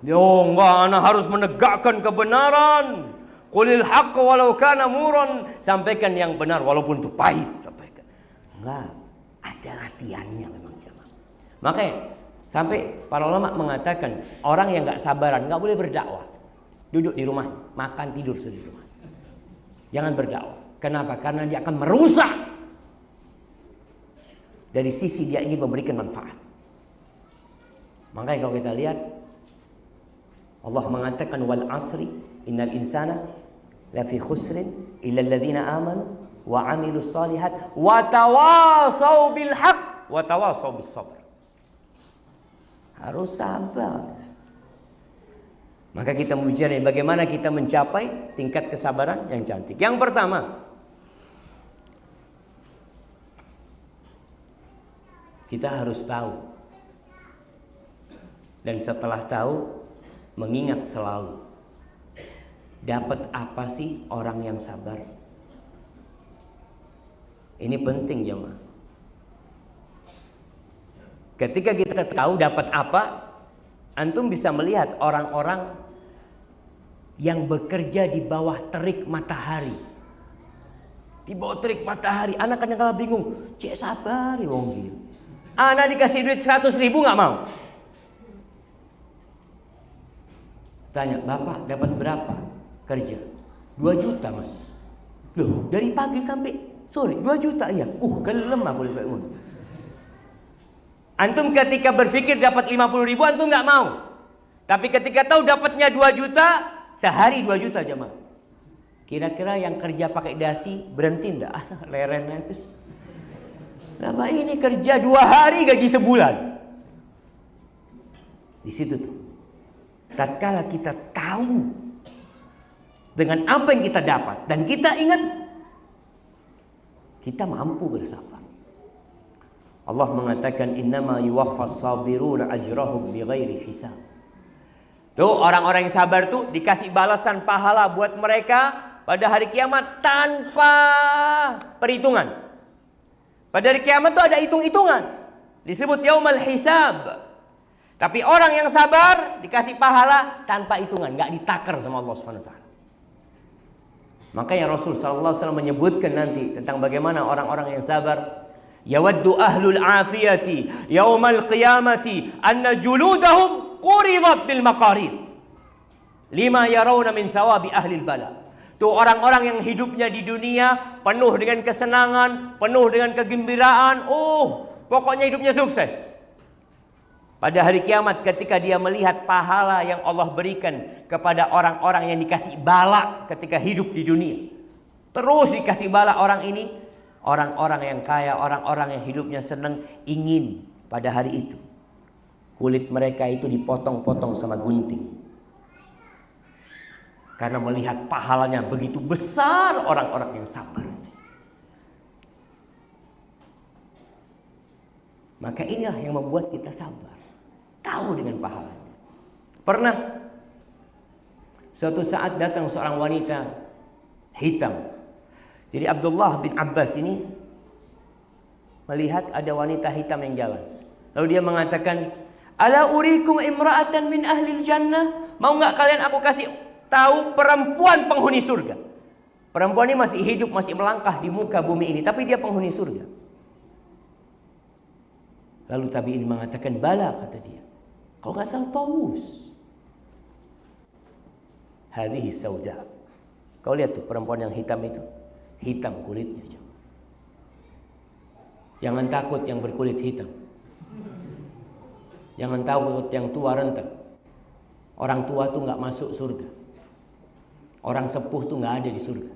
Yo, enggak, anak harus menegakkan kebenaran. Qulil haqq walau kana muran. Sampaikan yang benar walaupun itu pahit, sampaikan. Enggak, ada latihannya memang jemaah. Makanya sampai para ulama mengatakan orang yang enggak sabaran enggak boleh berdakwah. Duduk di rumah, makan, tidur di rumah. Jangan berdakwah. Kenapa? Karena dia akan merusak. Dari sisi dia ingin memberikan manfaat. Makanya kalau kita lihat, Allah mengatakan wal asri innal insana lafi khusrin illa alladzina amanu wa amilus solihat wa tawasau bil haq wa tawasau bis sabr. Harus sabar. Maka kita bicara bagaimana kita mencapai tingkat kesabaran yang cantik. Yang pertama, kita harus tahu, dan setelah tahu mengingat selalu, dapat apa sih orang yang sabar? Ini penting jemaah. Ketika kita tahu dapat apa, antum bisa melihat orang-orang yang bekerja di bawah terik matahari. Di bawah terik matahari, anak kadang-kadang bingung, cek sabar ya wong iki. Anak dikasih duit 100.000 nggak mau. Tanya, bapak dapat berapa kerja? 2 juta mas. Loh, dari pagi sampai sore 2 juta ya. Gelem aku lihat. Antum ketika berpikir dapat 50.000 antum nggak mau. Tapi ketika tahu dapatnya 2 juta, sehari 2 juta jemaah. Kira-kira yang kerja pakai dasi berhenti enggak? Leren habis. Kenapa ini kerja 2 hari gaji sebulan? Di situ tuh. Tatkala kita tahu dengan apa yang kita dapat dan kita ingat, kita mampu bersabar. Allah mengatakan innama yuwaffas sabiruna ajrahum bighairi hisab. Tuh orang-orang yang sabar tuh dikasih balasan pahala buat mereka pada hari kiamat tanpa perhitungan. Pada hari kiamat tuh ada hitung-hitungan. Disebut yaumal hisab. Tapi orang yang sabar dikasih pahala tanpa hitungan, enggak ditakar sama Allah Subhanahu wa taala. Makanya Rasul sallallahu alaihi wasallam menyebutkan nanti tentang bagaimana orang-orang yang sabar. Yawaddu ahlul afiyati yaumal qiyamati anna juludahum quridat bil maqarid lima yarawna min thawabi ahli bala. Tuh orang-orang yang hidupnya di dunia penuh dengan kesenangan, penuh dengan kegembiraan, pokoknya hidupnya sukses. Pada hari kiamat ketika dia melihat pahala yang Allah berikan kepada orang-orang yang dikasih bala ketika hidup di dunia, terus dikasih bala orang ini, orang-orang yang kaya, orang-orang yang hidupnya senang, ingin pada hari itu kulit mereka itu dipotong-potong sama gunting. Karena melihat pahalanya begitu besar orang-orang yang sabar. Maka inilah yang membuat kita sabar. Tahu dengan pahalanya. Pernah suatu saat datang seorang wanita hitam. Jadi Abdullah bin Abbas ini melihat ada wanita hitam yang jalan. Lalu dia mengatakan, "Ala urikum imra'atan min ahlil jannah?" Mau nggak kalian aku kasih tahu perempuan penghuni surga? Perempuan ini masih hidup, masih melangkah di muka bumi ini, tapi dia penghuni surga. Lalu tabi'in mengatakan, "Bala," kata dia. "Kau nggak salah Tawus. Hadhihi sauda." Kau lihat tuh perempuan yang hitam itu. Hitam kulitnya. Jangan takut yang berkulit hitam. Jangan takut yang tua renta. Orang tua tuh nggak masuk surga. Orang sepuh tuh nggak ada di surga.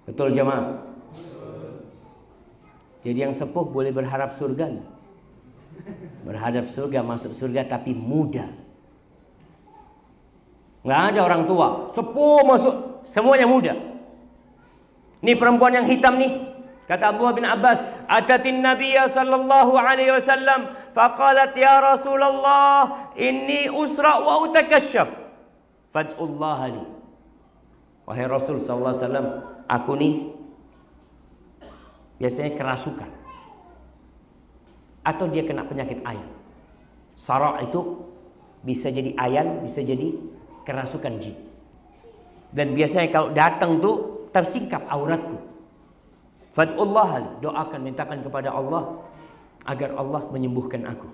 Betul jemaah? Jadi yang sepuh boleh berharap surga. Berharap surga, masuk surga tapi muda. Nggak ada orang tua, sepuh masuk, semuanya muda. Ini perempuan yang hitam nih. Kata Abdullah bin Abbas, "Atatin Nabiyya sallallahu alaihi wasallam, faqalat ya Rasulullah, inni usra wa utakashaf. Fad'ullah li." Wahai Rasul sallallahu alaihi wasallam, aku nih biasanya kerasukan. Atau dia kena penyakit ayan. Sara' itu bisa jadi ayan, bisa jadi kerasukan jin. Dan biasanya kalau datang tuh tersingkap auratku. Fad'ullah li, doakan, mintakan kepada Allah agar Allah menyembuhkan aku.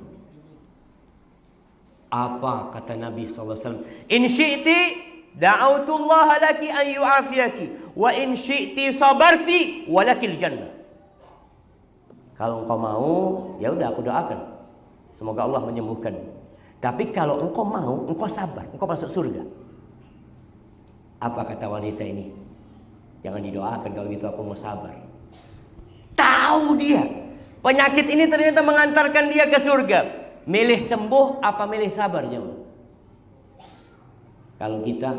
Apa kata Nabi SAW? "In syi'ti da'autullah laki an yu'afiyaki, wa in syi'ti sabarti walakil jannah." Kalau engkau mau, ya udah aku doakan. Semoga Allah menyembuhkan. Tapi kalau engkau mau, engkau sabar, engkau masuk surga. Apa kata wanita ini? Jangan didoakan kalau gitu, aku mau sabar. Tahu dia penyakit ini ternyata mengantarkan dia ke surga. Milih sembuh apa milih sabar jemaah? Kalau kita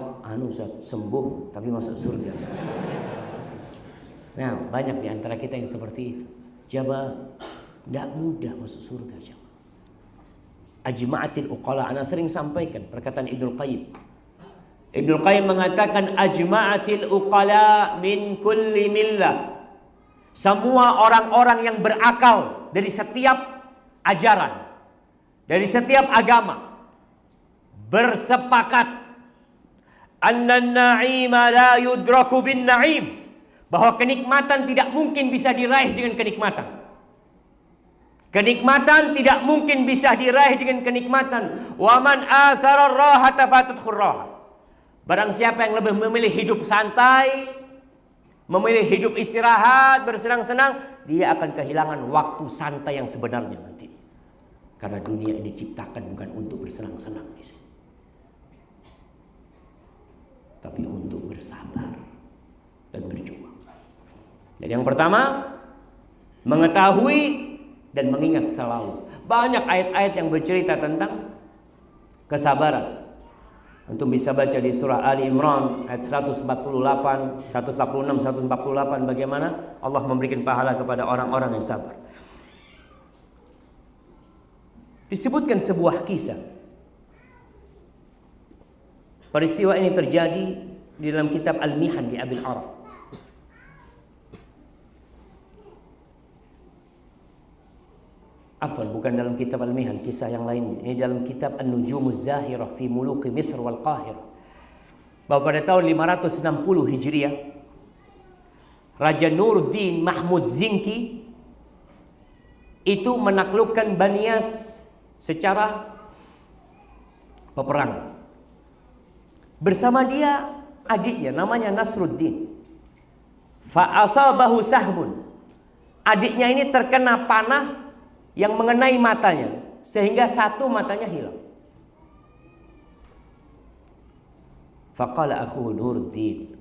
sembuh tapi masuk surga. Nah, banyak di antara kita yang seperti itu. Jemaah, tidak mudah masuk surga jemaah. Ajma'atil uqala, ana sering sampaikan perkataan Ibnu Qayyim. Ibnu Qayyim mengatakan ajma'atil uqala min kulli millah. Semua orang-orang yang berakal dari setiap ajaran, dari setiap agama bersepakat annan na'ima la yudraku bin na'im, bahwa kenikmatan tidak mungkin bisa diraih dengan kenikmatan. Kenikmatan tidak mungkin bisa diraih dengan kenikmatan. Wa man athara ar-rahata fatathu ar-raha. Barang siapa yang lebih memilih hidup santai, memilih hidup istirahat, bersenang-senang, dia akan kehilangan waktu santai yang sebenarnya nanti. Karena dunia ini diciptakan bukan untuk bersenang-senang di sini, tapi untuk bersabar dan berjuang. Jadi yang pertama, mengetahui dan mengingat selalu. Banyak ayat-ayat yang bercerita tentang kesabaran. Antum bisa baca di surah Ali Imran ayat 148, 146, 148 bagaimana Allah memberikan pahala kepada orang-orang yang sabar. Disebutkan sebuah kisah. Peristiwa ini terjadi di dalam kitab Al-Mihan di Abil Arab. Afwan, bukan dalam kitab Al-Mihan, kisah yang lainnya. Ini dalam kitab An-Nujumuz Zahirah fi Muluki Misr wal Qahirah. Bahwa pada tahun 560 Hijriah, Raja Nuruddin Mahmud Zinki itu menaklukkan Banias secara peperangan. Bersama dia adiknya namanya Nasruddin. Fa asabahu sahmun. Adiknya ini terkena panah yang mengenai matanya sehingga satu matanya hilang. Faqala akhu Nuruddin.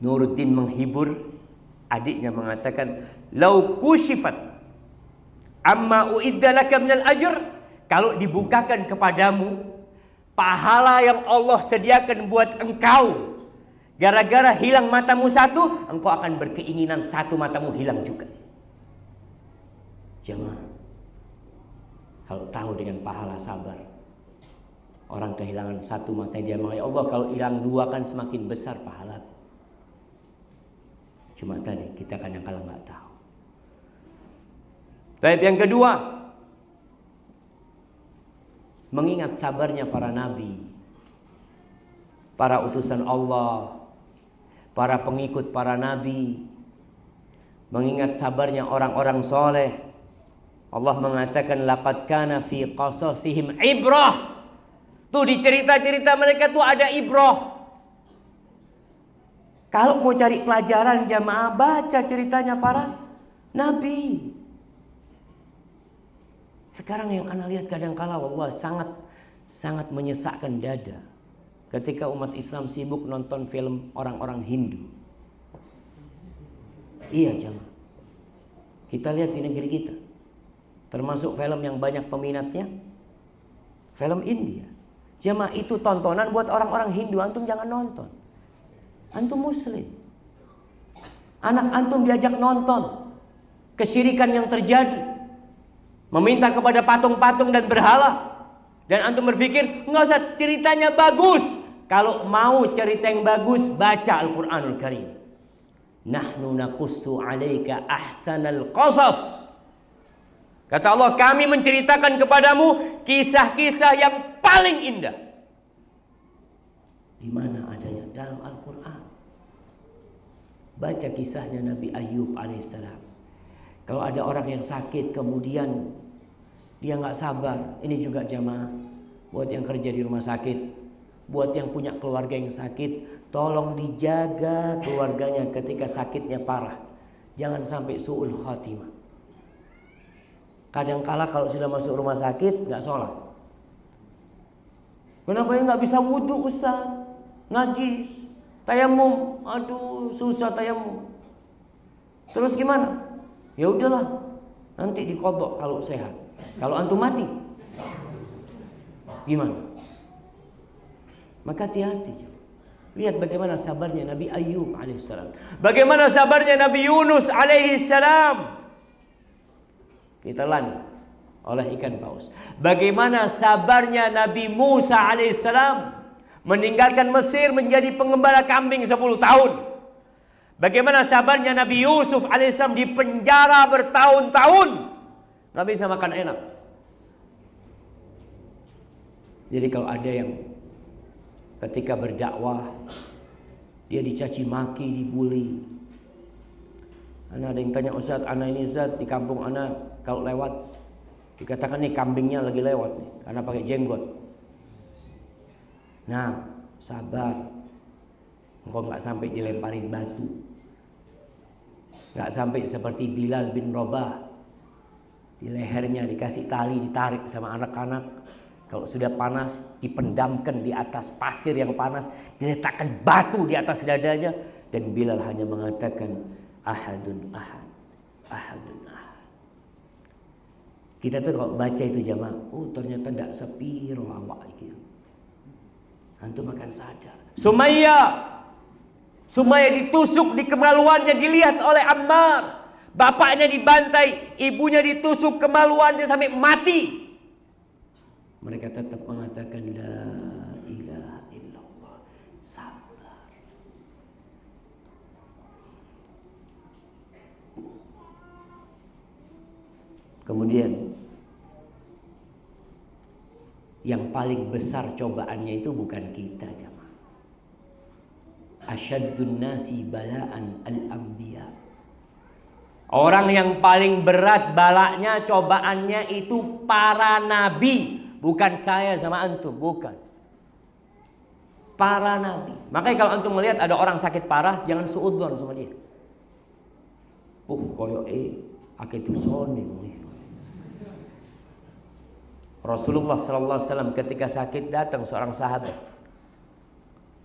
Nuruddin menghibur adiknya mengatakan, "Lau kushifat amma uidda laka minal ajr." Kalau dibukakan kepadamu pahala yang Allah sediakan buat engkau, gara-gara hilang matamu satu, engkau akan berkeinginan satu matamu hilang juga. Jemaah, kalau tahu dengan pahala sabar, orang kehilangan satu mata dia bilang, ya Allah kalau hilang dua kan semakin besar pahala. Cuma tadi kita kadang-kadang nggak tahu. Baik, yang kedua, mengingat sabarnya para nabi, para utusan Allah, para pengikut para nabi, mengingat sabarnya orang-orang soleh. Allah mengatakan laqad kana fi qasasihim ibrah. Tuh di cerita-cerita mereka tuh ada ibrah. Kalau mau cari pelajaran jamaah, baca ceritanya para nabi. Sekarang yang ana lihat kadang-kala wallah sangat menyesakkan dada ketika umat Islam sibuk nonton film orang-orang Hindu. Iya jamaah. Kita lihat di negeri kita, termasuk film yang banyak peminatnya, film India. Jamaah, itu tontonan buat orang-orang Hindu. Antum jangan nonton. Antum muslim. Anak antum diajak nonton kesyirikan yang terjadi, meminta kepada patung-patung dan berhala. Dan antum berpikir, nggak usah, ceritanya bagus. Kalau mau cerita yang bagus, baca Al-Quranul Karim. Nahnu naqussu alaika ahsanal qasas. Kata Allah, kami menceritakan kepadamu kisah-kisah yang paling indah. Di mana adanya? Dalam Al-Quran. Baca kisahnya Nabi Ayub alaihissalam. Kalau ada orang yang sakit kemudian dia nggak sabar. Ini juga jamaah buat yang kerja di rumah sakit, buat yang punya keluarga yang sakit, tolong dijaga keluarganya ketika sakitnya parah. Jangan sampai su'ul khatimah. Kadang-kala kalau sudah masuk rumah sakit nggak sholat. Kenapa ya nggak bisa wudhu Ustaz? Najis, tayamum, aduh susah tayamum. Terus gimana? Ya udahlah, nanti diqadha kalau sehat. Kalau antum mati, gimana? Maka hati-hati. Lihat bagaimana sabarnya Nabi Ayub alaihissalam, bagaimana sabarnya Nabi Yunus alaihissalam, ditelan oleh ikan paus. Bagaimana sabarnya Nabi Musa alaihissalam meninggalkan Mesir menjadi pengembala kambing 10 tahun. Bagaimana sabarnya Nabi Yusuf alaihissalam di penjara bertahun-tahun. Nggak bisa makan enak. Jadi kalau ada yang ketika berdakwah dia dicaci maki, dibully. Ada yang tanya, Ustaz, anak ini Ustaz di kampung anak kalau lewat dikatakan nih kambingnya lagi lewat nih karena pakai jenggot. Nah, sabar. Engkau nggak sampai dilemparin batu. Nggak sampai seperti Bilal bin Rabah. Di lehernya dikasih tali, ditarik sama anak-anak. Kalau sudah panas, dipendamkan di atas pasir yang panas, diletakkan batu di atas dadanya, dan Bilal hanya mengatakan ahadun ahad, ahadun ahad. Kita tuh kalau baca itu jamaah, oh ternyata tidak sepiro awak iki. Antum akan sadar. Sumayyah ditusuk di kemaluannya, dilihat oleh Ammar. Bapaknya dibantai, ibunya ditusuk kemaluannya sampai mati. Mereka tetap mengatakan la ilaha illallah, sabar. Kemudian yang paling besar cobaannya itu bukan kita jemaah. Asyaddun nasi bala'an al-anbiya. Orang yang paling berat balaknya, cobaannya itu para nabi. Bukan saya sama antum, bukan. Para nabi. Makanya kalau antum melihat ada orang sakit parah, jangan suudzon sama dia. Koyo aketu sone. Rasulullah sallallahu alaihi wasallam ketika sakit datang seorang sahabat.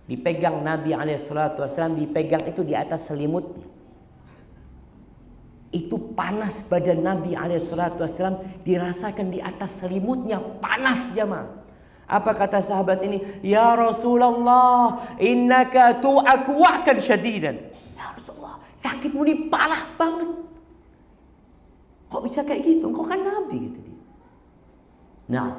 Dipegang Nabi alaihi salatu wasallam, dipegang itu di atas selimutnya. Itu panas badan Nabi SAW dirasakan di atas selimutnya, panas jamaah. Apa kata sahabat ini? Ya Rasulullah, innaka tu'aku wa'kan syadidan. Ya Rasulullah, sakitmu ini parah banget. Kok bisa kayak gitu? Engkau kan Nabi gitu dia. Nah,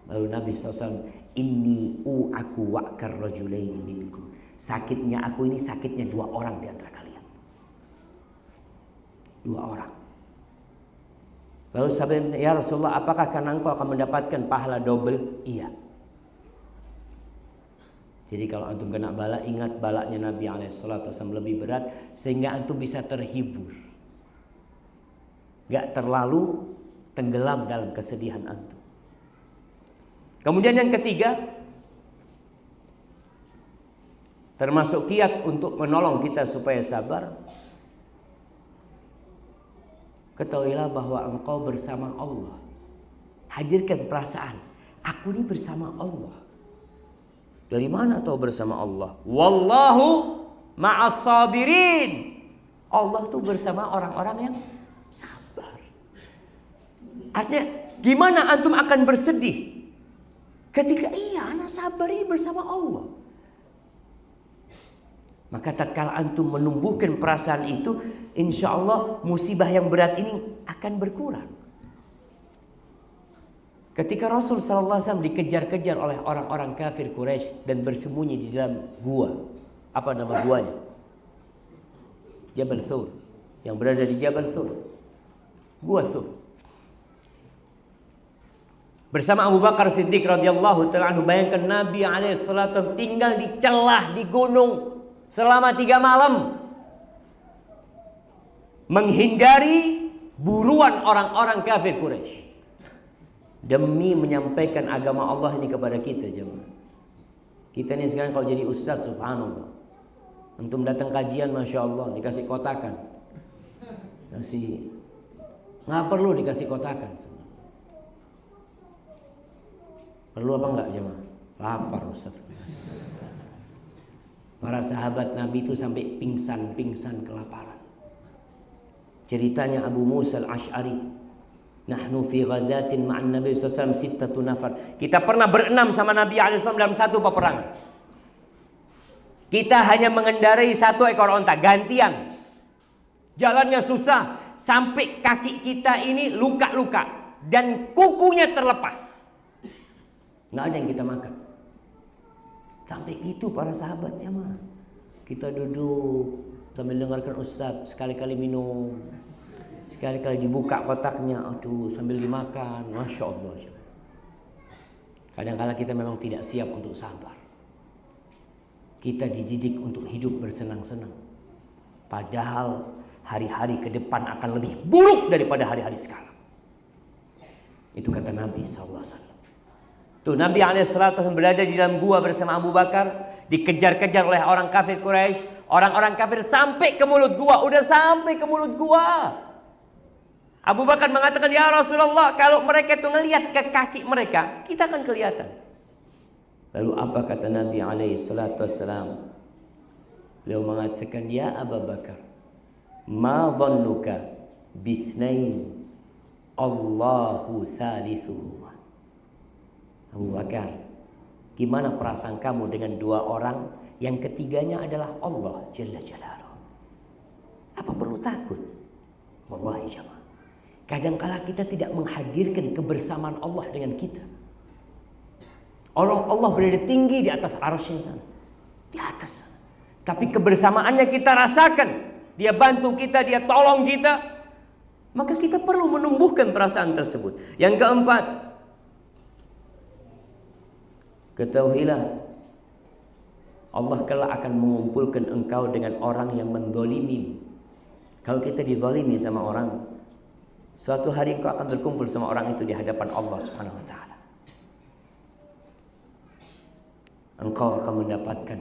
lalu Nabi SAW, inni u'aku wa'kar rajulaini minkum. Sakitnya aku ini sakitnya 2 orang di antara kalian. 2 orang. Lalu sahabat, ya Rasulullah, apakah karena engkau akan mendapatkan pahala double? Iya. Jadi kalau antum kena bala, ingat balaknya Nabi SAW lebih berat, sehingga antum bisa terhibur, gak terlalu tenggelam dalam kesedihan antum. Kemudian yang ketiga, termasuk kiat untuk menolong kita supaya sabar. Ketahuilah bahwa engkau bersama Allah. Hadirkan perasaan, aku ini bersama Allah. Dari mana tahu bersama Allah? Wallahu ma'as sabirin. Allah tuh bersama orang-orang yang sabar. Artinya gimana antum akan bersedih ketika anak sabar ini bersama Allah? Maka tatkala antum menumbuhkan perasaan itu, insya Allah musibah yang berat ini akan berkurang. Ketika Rasul SAW dikejar-kejar oleh orang-orang kafir Quraisy dan bersembunyi di dalam gua, apa nama guanya? Jabal Thur, yang berada di Jabal Thur, gua Thur. Bersama Abu Bakar Siddiq radhiyallahu ta'ala anhu, bayangkan Nabi alaihissalam tinggal di celah di gunung selama 3 malam, menghindari buruan orang-orang kafir Quraisy, demi menyampaikan agama Allah ini kepada kita jemaah. Kita ini sekarang kalau jadi ustaz, subhanallah, antum datang kajian, masya Allah, dikasih kotakan, nggak perlu dikasih kotakan. Perlu apa enggak jemaah? Lapar ustaz. Para sahabat Nabi itu sampai pingsan kelaparan. Ceritanya Abu Musa al-Ash'ari, nahnu fi ghazatin ma'an Nabi SAW sittatu nafar. Kita pernah berenam sama Nabi SAW dalam satu peperangan. Kita hanya mengendarai 1 ekor onta, gantian. Jalannya susah, sampai kaki kita ini luka-luka dan kukunya terlepas. Nggak ada yang kita makan. Sampai itu para sahabat jemaah. Kita duduk, sambil dengarkan ustaz, sekali-kali minum, sekali-kali dibuka kotaknya, aduh sambil dimakan, masya Allah. Kadang-kala kita memang tidak siap untuk sabar. Kita dididik untuk hidup bersenang-senang, padahal hari-hari ke depan akan lebih buruk daripada hari-hari sekarang. Itu kata Nabi SAW. Tuh Nabi SAW berada di dalam gua bersama Abu Bakar, dikejar-kejar oleh orang kafir Quraisy. Orang-orang kafir sampai ke mulut gua, udah sampai ke mulut gua. Abu Bakar mengatakan, ya Rasulullah, kalau mereka itu ngelihat ke kaki mereka, kita akan kelihatan. Lalu apa kata Nabi SAW? Beliau mengatakan, ya Abu Bakar, ma dhannuka bisnain Allahu thalithuhuma. Abu Bakar, gimana perasaan kamu dengan dua orang yang ketiganya adalah Allah Jalla Jalaluhu? Apa perlu takut? Wallahi jamaah, kadangkala kita tidak menghadirkan kebersamaan Allah dengan kita. Allah berada tinggi di atas arsy sana, di atas sana. Tapi kebersamaannya kita rasakan. Dia bantu kita, dia tolong kita. Maka kita perlu menumbuhkan perasaan tersebut. Yang keempat, ketahuilah, Allah kelak akan mengumpulkan engkau dengan orang yang menzalimimu. Kalau kita dizalimi sama orang, suatu hari engkau akan berkumpul sama orang itu di hadapan Allah Subhanahu wa taala. Engkau akan mendapatkan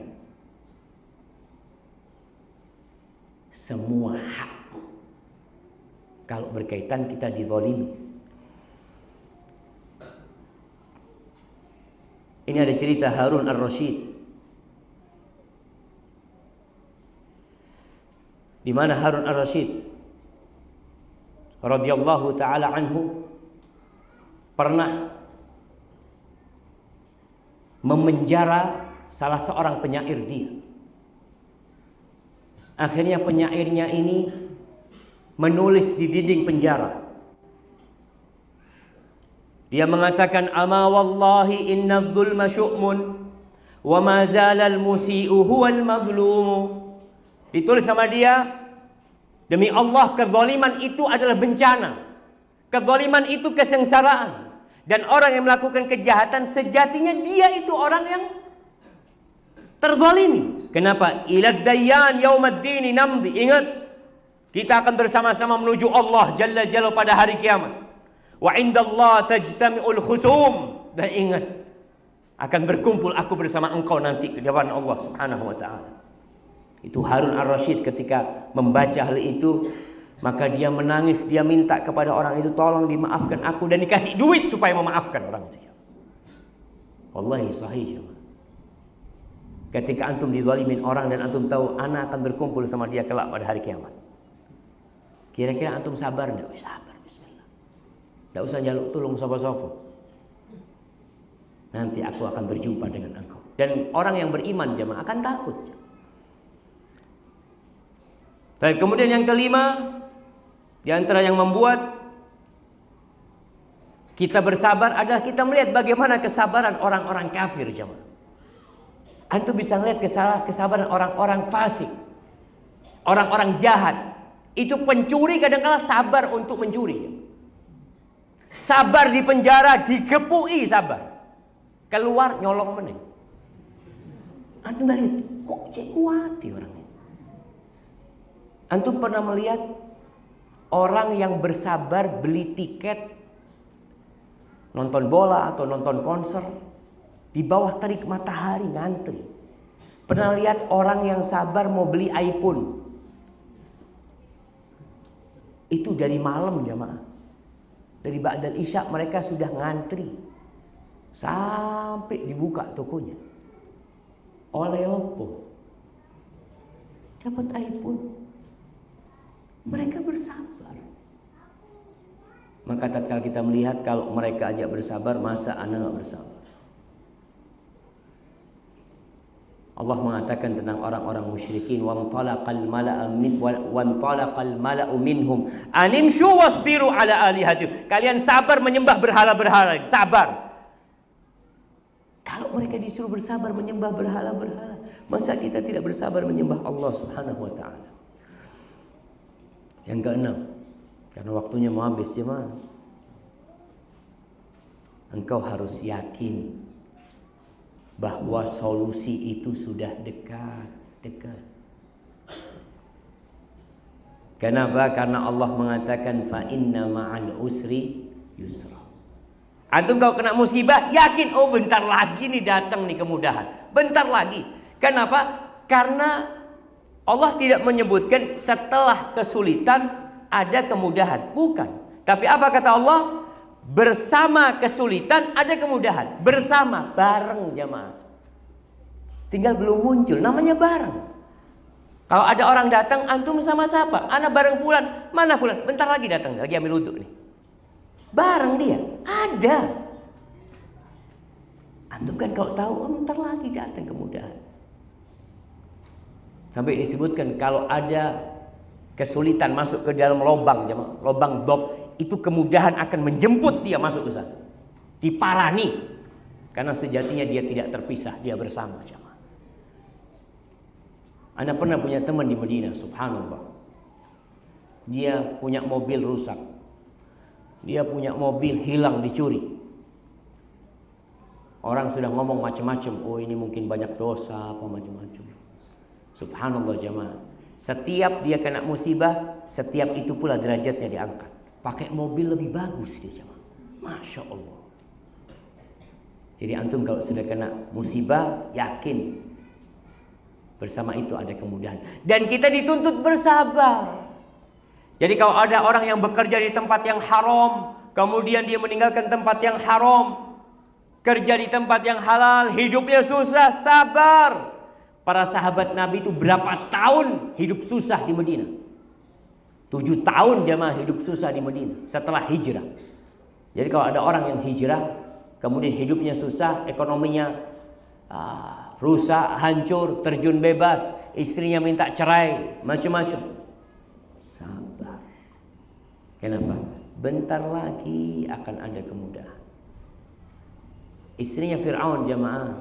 semua hakmu. Kalau berkaitan kita dizalimi. Ini ada cerita Harun ar-Rasyid, di mana Harun ar-Rasyid radhiyallahu taala anhu pernah memenjara salah seorang penyair dia. Akhirnya penyairnya ini menulis di dinding penjara. Dia mengatakan, ama wallahi inna dzulma syu'mun wa ma zala al-musii'u huwal mazlumu. Ditulis sama dia, demi Allah, kezaliman itu adalah bencana. Kezaliman itu kesengsaraan. Dan orang yang melakukan kejahatan sejatinya dia itu orang yang terzalimi. Kenapa? Ilad dayyan yaumaddin namdi. Ingat, kita akan bersama-sama menuju Allah Jalla Jalla pada hari kiamat. Wa indallah tajtami'ul khusum. Dan ingat, akan berkumpul aku bersama engkau nanti di hadapan Allah Subhanahu wa taala. Itu Harun ar-Rasyid ketika membaca hal itu, maka dia menangis, dia minta kepada orang itu, tolong dimaafkan aku, dan dikasih duit supaya memaafkan orang itu. Wallahi sahih. Ketika antum dizalimin orang dan antum tahu anak akan berkumpul sama dia kelak pada hari kiamat, kira-kira antum sabar enggak? Sabar, bismillah. Enggak usah jaluk tolong sapa-sapa. Nanti aku akan berjumpa dengan engkau. Dan orang yang beriman jemaah akan takut. Dan kemudian yang kelima, di antara yang membuat kita bersabar adalah kita melihat bagaimana kesabaran orang-orang kafir jemaah. Antum bisa melihat kesabaran orang-orang fasik, orang-orang jahat. Itu pencuri kadang-kala sabar untuk mencuri. Sabar di penjara, digepui sabar. Keluar nyolong meneh. Antum lihat, kok cek kuat orang ini. Antum pernah melihat orang yang bersabar beli tiket nonton bola atau nonton konser di bawah terik matahari ngantri? Pernah lihat orang yang sabar mau beli iPhone? Itu dari malam jamaah. Dari ba'dal isya mereka sudah ngantri sampai dibuka tokonya. Oleh apa? Dapat iPhone. Mereka bersabar. Maka tatkala kita melihat kalau mereka aja bersabar, masa anda gak bersabar? Allah mengatakan tentang orang-orang musyrikin, wantalaqal mala'u minhum animshu wasbiru ala alihatikum. Kalian sabar menyembah berhala-berhala, sabar. Kalau mereka disuruh bersabar menyembah berhala-berhala, masa kita tidak bersabar menyembah Allah Subhanahu wa taala? Yang keenam, karena waktunya mau habis jemaah, engkau harus yakin bahwa solusi itu sudah dekat. Kenapa? Karena Allah mengatakan fa inna ma'al usri yusra. Antum kau kena musibah, yakin oh bentar lagi nih datang nih kemudahan. Bentar lagi. Kenapa? Karena Allah tidak menyebutkan setelah kesulitan ada kemudahan. Bukan. Tapi apa kata Allah? Bersama kesulitan ada kemudahan. Bersama, bareng jamaah. Tinggal belum muncul, namanya bareng. Kalau ada orang datang, antum sama siapa? Ana bareng fulan. Mana fulan? Bentar lagi datang, lagi ambil wudhu nih. Bareng dia, ada. Antum kan kalau tahu, oh, bentar lagi datang kemudahan. Sampai disebutkan kalau ada kesulitan masuk ke dalam lubang, lubang dop, itu kemudahan akan menjemput dia masuk ke sana. Diparani. Karena sejatinya dia tidak terpisah, dia bersama jamaah. Ana pernah punya teman di Madinah, subhanallah. Dia punya mobil rusak. Dia punya mobil hilang, dicuri. Orang sudah ngomong macam-macam, oh ini mungkin banyak dosa, apa macam-macam. Subhanallah jamaah. Setiap dia kena musibah, setiap itu pula derajatnya diangkat. Pakai mobil lebih bagus dia jamaah. Masya Allah. Jadi antum kalau sudah kena musibah, yakin bersama itu ada kemudahan. Dan kita dituntut bersabar. Jadi kalau ada orang yang bekerja di tempat yang haram, kemudian dia meninggalkan tempat yang haram, kerja di tempat yang halal, hidupnya susah, sabar. Para sahabat Nabi itu berapa tahun hidup susah di Madinah? 7 tahun jamaah hidup susah di Madinah setelah hijrah. Jadi kalau ada orang yang hijrah, kemudian hidupnya susah, ekonominya rusak, hancur, terjun bebas, istrinya minta cerai, macam-macam. Sabar. Kenapa? Bentar lagi akan ada kemudahan. Istrinya Fir'aun jamaah,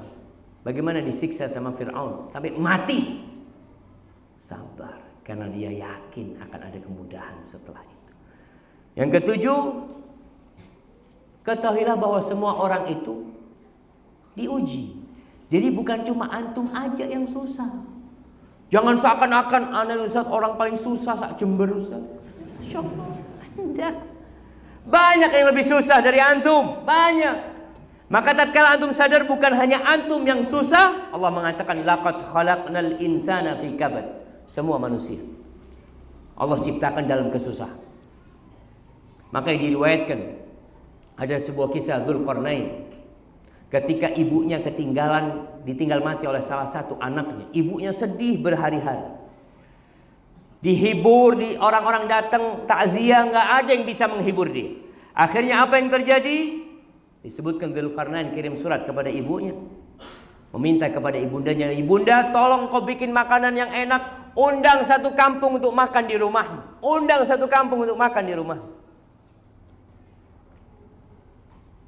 bagaimana disiksa sama Fir'aun sampai mati. Sabar, karena dia yakin akan ada kemudahan setelah itu. Yang ketujuh, ketahuilah bahwa semua orang itu diuji. Jadi bukan cuma antum aja yang susah. Jangan seakan-akan ana Ustaz orang paling susah sak Jember Ustaz. Insyaallah Anda banyak yang lebih susah dari antum, banyak. Maka tatkala antum sadar bukan hanya antum yang susah, Allah mengatakan laqad khalaqnal insana fi kabad. Semua manusia Allah ciptakan dalam kesusahan. Maka diriwayatkan ada sebuah kisah Dzulqarnain. Ketika ibunya ditinggal mati oleh salah satu anaknya. Ibunya sedih berhari-hari. Dihibur, orang-orang datang takziah, nggak ada yang bisa menghibur dia. Akhirnya apa yang terjadi? Disebutkan Dzulqarnain kirim surat kepada ibunya. Meminta kepada ibundanya, ibunda tolong kau bikin makanan yang enak. Undang satu kampung untuk makan di rumah. Undang satu kampung untuk makan di rumah.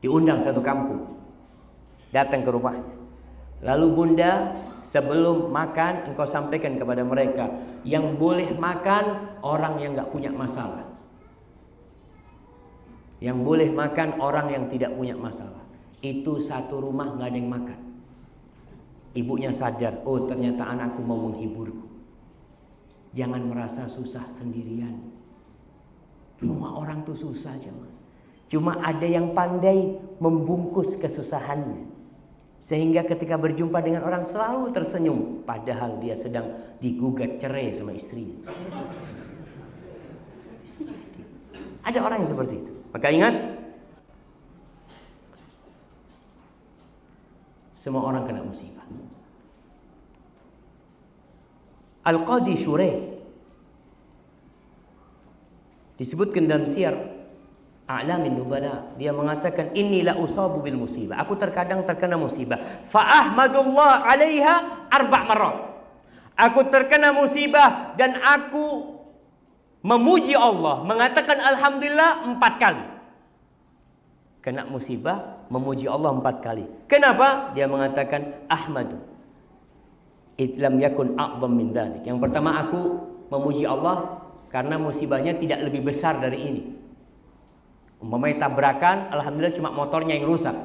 Diundang satu kampung. Datang ke rumahnya. Lalu bunda, sebelum makan engkau sampaikan kepada mereka, yang boleh makan orang yang gak punya masalah. Yang boleh makan orang yang tidak punya masalah. Itu satu rumah gak ada yang makan. Ibunya sadar, oh ternyata anakku mau menghiburku. Jangan merasa susah sendirian. Semua orang tuh susah cuma ada yang pandai membungkus kesusahannya. Sehingga ketika berjumpa dengan orang selalu tersenyum. Padahal dia sedang digugat cerai sama istrinya. Ada orang yang seperti itu. Maka ingat, semua orang kena musibah. Al-Qadi Shuraih disebutkan dalam Syiar A'lamin Nubala, dia mengatakan inni la usabu bil musibah. Aku terkadang terkena musibah. Fa ahmadullah 'alaiha 4 marrat. Aku terkena musibah dan aku memuji Allah, mengatakan alhamdulillah 4 kali. Kena musibah, memuji Allah 4 kali. Kenapa? Dia mengatakan ahmadu id lam yakun a'dham min dzalik. Yang pertama aku memuji Allah karena musibahnya tidak lebih besar dari ini. Umpamanya tabrakan, alhamdulillah cuma motornya yang rusak,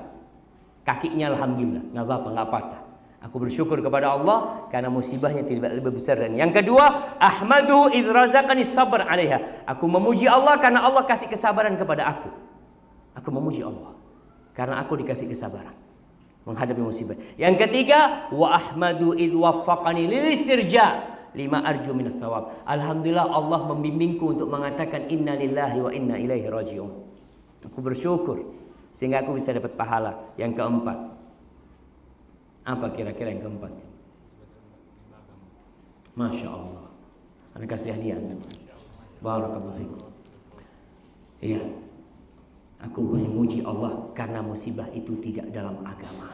kakinya alhamdulillah nggak apa-apa, nggak patah. Aku bersyukur kepada Allah karena musibahnya tidak lebih besar dari ini. Yang kedua, ahmadu idz razaqani sabr 'alaiha. Aku memuji Allah karena Allah kasih kesabaran kepada aku. Aku memuji Allah karena aku dikasih kesabaran menghadapi musibah. Yang ketiga, wa ahmadu idz waffaqani lil istirja lima arju minas thawab. Alhamdulillah Allah membimbingku untuk mengatakan inna lillahi wa inna ilaihi raji'un. Aku bersyukur sehingga aku bisa dapat pahala. Yang keempat, apa kira-kira yang keempat? Masya Allah. Anda kasih hadiah itu. Barakallahu fikum. Iya. Aku memuji Allah karena musibah itu tidak dalam agama.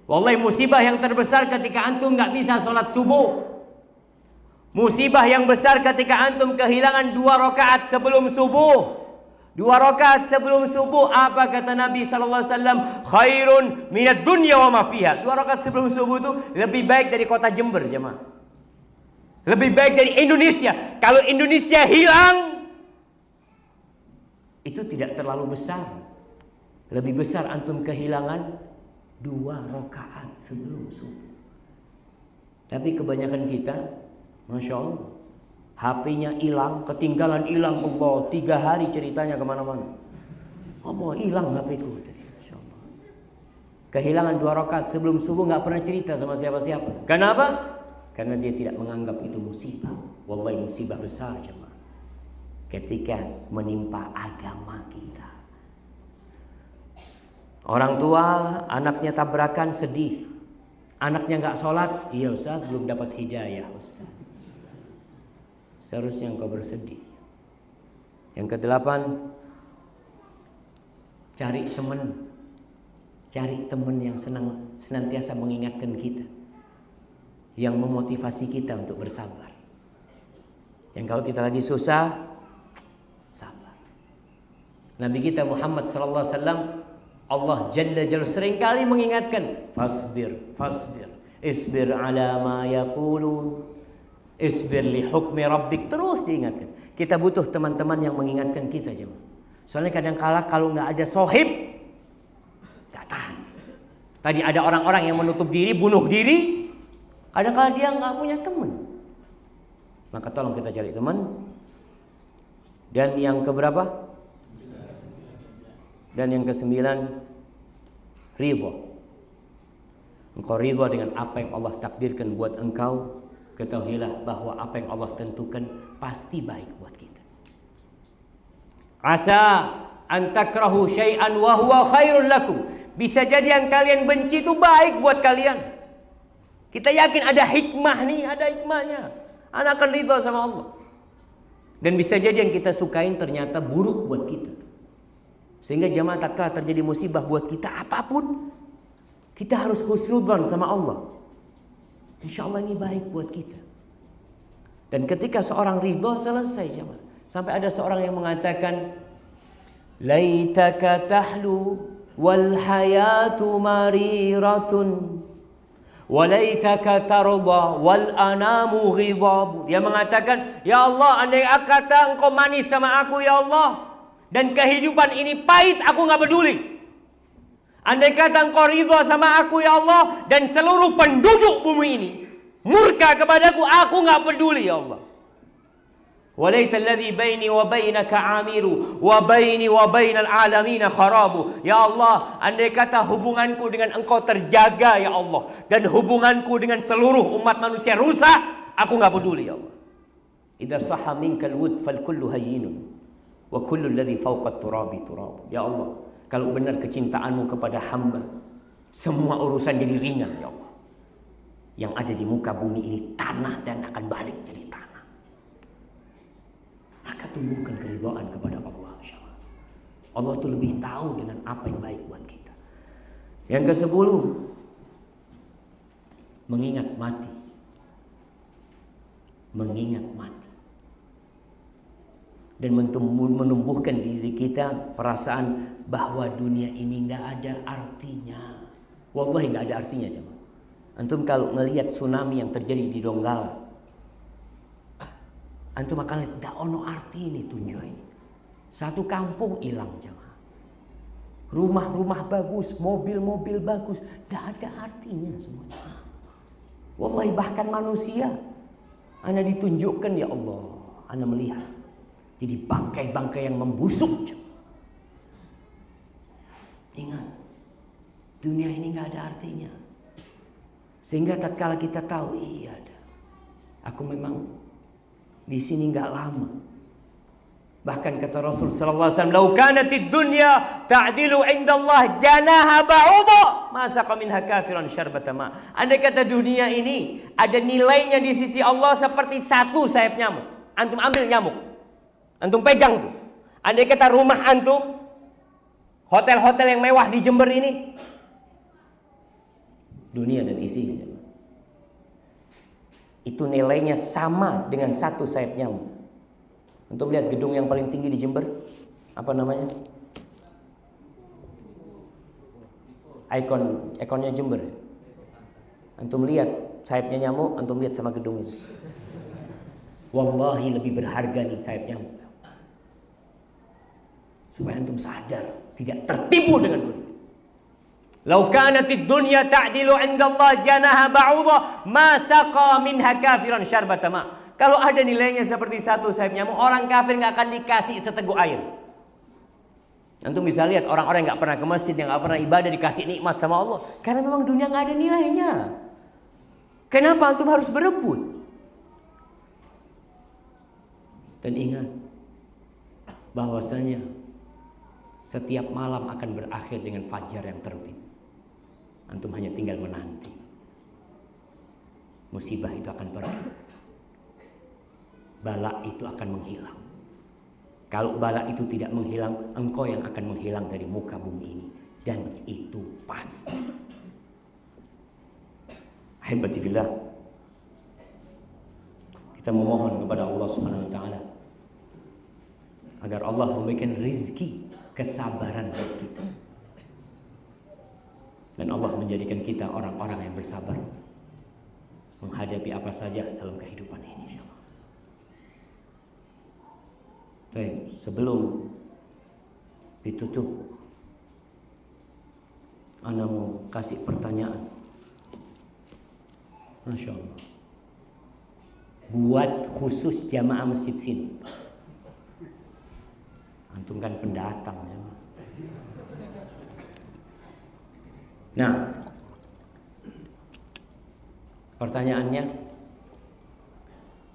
Wallahi musibah yang terbesar ketika antum nggak bisa sholat subuh. Musibah yang besar ketika antum kehilangan 2 rakaat sebelum subuh. 2 rakaat sebelum subuh, apa kata Nabi SAW? Khairun minad dunya wa ma fiha. 2 rakaat sebelum subuh itu lebih baik dari kota Jember, jemaah. Lebih baik dari Indonesia. Kalau Indonesia hilang, itu tidak terlalu besar. Lebih besar antum kehilangan 2 rakaat sebelum subuh. Tapi kebanyakan kita, Masya Allah, HP-nya hilang, ketinggalan hilang. Allah, 3 hari ceritanya kemana-mana. Allah, hilang HP-ku tadi. Masya Allah. Kehilangan 2 rakaat sebelum subuh, nggak pernah cerita sama siapa-siapa. Kenapa? Karena dia tidak menganggap itu musibah. Wallahi musibah besar, jemaah. Ketika menimpa agama kita. Orang tua, anaknya tabrakan, sedih. Anaknya nggak sholat, iya Ustaz, belum dapat hidayah Ustaz. Seharusnya engkau bersedih. Yang ke-8, cari teman yang senantiasa mengingatkan kita, yang memotivasi kita untuk bersabar. Yang kalau kita lagi susah, sabar. Nabi kita Muhammad sallallahu alaihi wasallam, Allah Jalla Jalla seringkali mengingatkan, fasbir, isbir ala ma yaqulun, isbir li hukmi rabbik. Terus diingatkan. Kita butuh teman-teman yang mengingatkan kita, jemaah. Soalnya kadang-kala kalau nggak ada sohib, nggak tahan. Tadi ada orang-orang yang menutup diri, bunuh diri. Kadang-kala dia nggak punya teman. Maka tolong kita cari teman. Dan yang keberapa? Dan yang ke-9, ridha. Engkau ridha dengan apa yang Allah takdirkan buat engkau. Ketahuilah bahwa apa yang Allah tentukan pasti baik buat kita. Asa an takrahu syai'an wa huwa khairul lakum. Bisa jadi yang kalian benci itu baik buat kalian. Kita yakin ada hikmah nih, ada hikmahnya. Anak akan ridha sama Allah. Dan bisa jadi yang kita sukain ternyata buruk buat kita. Sehingga jamaah tatkala terjadi musibah buat kita apapun, kita harus husnudzan sama Allah. Insya Allah ini baik buat kita. Dan ketika seorang ridha, selesai jamaah. Sampai ada seorang yang mengatakan, laitaka tahlu wal hayatu mariratun walaitaka tarda wal anamu ghidab. Dia mengatakan, ya Allah, andai kata engkau manis sama aku ya Allah, dan kehidupan ini pahit, aku nggak peduli. Andai kata engkau ridha sama aku ya Allah, dan seluruh penduduk bumi ini murka kepadaku, aku nggak peduli ya Allah. Walaita alladhi baini wa bainaka amiru wa baini wa bainal alamina kharabu. Ya Allah, andai kata hubunganku dengan engkau terjaga ya Allah, dan hubunganku dengan seluruh umat manusia rusak, aku nggak peduli ya Allah. Idza sahha minkal wud fal kullu hayyinun wa kullu alladhi fawqa turabi turab. Ya Allah, kalau benar kecintaanmu kepada hamba, semua urusan jadi ringan ya Allah. Yang ada di muka bumi ini tanah dan akan balik jadi tanah. Maka tumbuhkan keridhaan kepada Allah, insyaallah. Allah itu lebih tahu dengan apa yang baik buat kita. Yang ke-10, mengingat mati. Mengingat mati. Dan menumbuhkan diri kita perasaan bahwa dunia ini nggak ada artinya. Wallahi nggak ada artinya, jemaah. Antum kalau ngelihat tsunami yang terjadi di Donggala, Antum akan lihat dak ono arti ini tunjuk ini. Satu kampung hilang jamaah. Rumah-rumah bagus, mobil-mobil bagus, dak ada artinya semua. Wallahi bahkan manusia, ana ditunjukkan ya Allah, ana melihat jadi bangkai-bangkai yang membusuk. Ingat, dunia ini nggak ada artinya. Sehingga tatkala kita tahu, iya ada, aku memang di sini nggak lama. Bahkan kata Rasul sallallahu alaihi wasallam, "Lau kanatid dunya ta'dilu 'inda Allah janaha ba'udha, ma saqa minha kafiran syarbata ma." Andai kata dunia ini ada nilainya di sisi Allah seperti satu sayap nyamuk. Antum ambil nyamuk, antum pegang tuh. Andai kata rumah antum, hotel-hotel yang mewah di Jember ini, dunia dan isinya, itu nilainya sama dengan satu sayap nyamuk. Untuk lihat gedung yang paling tinggi di Jember, apa namanya? Ikonnya Jember. Antum lihat sayapnya nyamuk, antum lihat sama gedung ini. Wallahi lebih berharga nih sayap nyamuk. Supaya antum sadar, tidak tertipu dengan dunia. Lau kanatid dunya ta'dilu 'inda Allah janaha ba'udha, ma saqa minha kafiran syarbata ma. Kalau ada nilainya seperti satu sayap nyamuk, orang kafir nggak akan dikasih seteguk air. Antum bisa lihat orang-orang yang nggak pernah ke masjid, yang nggak pernah ibadah dikasih nikmat sama Allah, karena memang dunia nggak ada nilainya. Kenapa antum harus berebut? Dan ingat bahwasanya setiap malam akan berakhir dengan fajar yang terbit. Antum hanya tinggal menanti. Musibah itu akan pergi. Bala itu akan menghilang. Kalau bala itu tidak menghilang, engkau yang akan menghilang dari muka bumi ini. Dan itu pasti. Ahibati fillah, kita memohon kepada Allah Subhanahu wa taala agar Allah memberikan rezeki kesabaran bagi kita. Dan Allah menjadikan kita orang-orang yang bersabar menghadapi apa saja dalam kehidupan ini, insyaallah. Baik, sebelum ditutup, ana mau kasih pertanyaan. Masya Allah. Buat khusus jamaah masjid sini. Antum kan pendatang ya. Nah, pertanyaannya,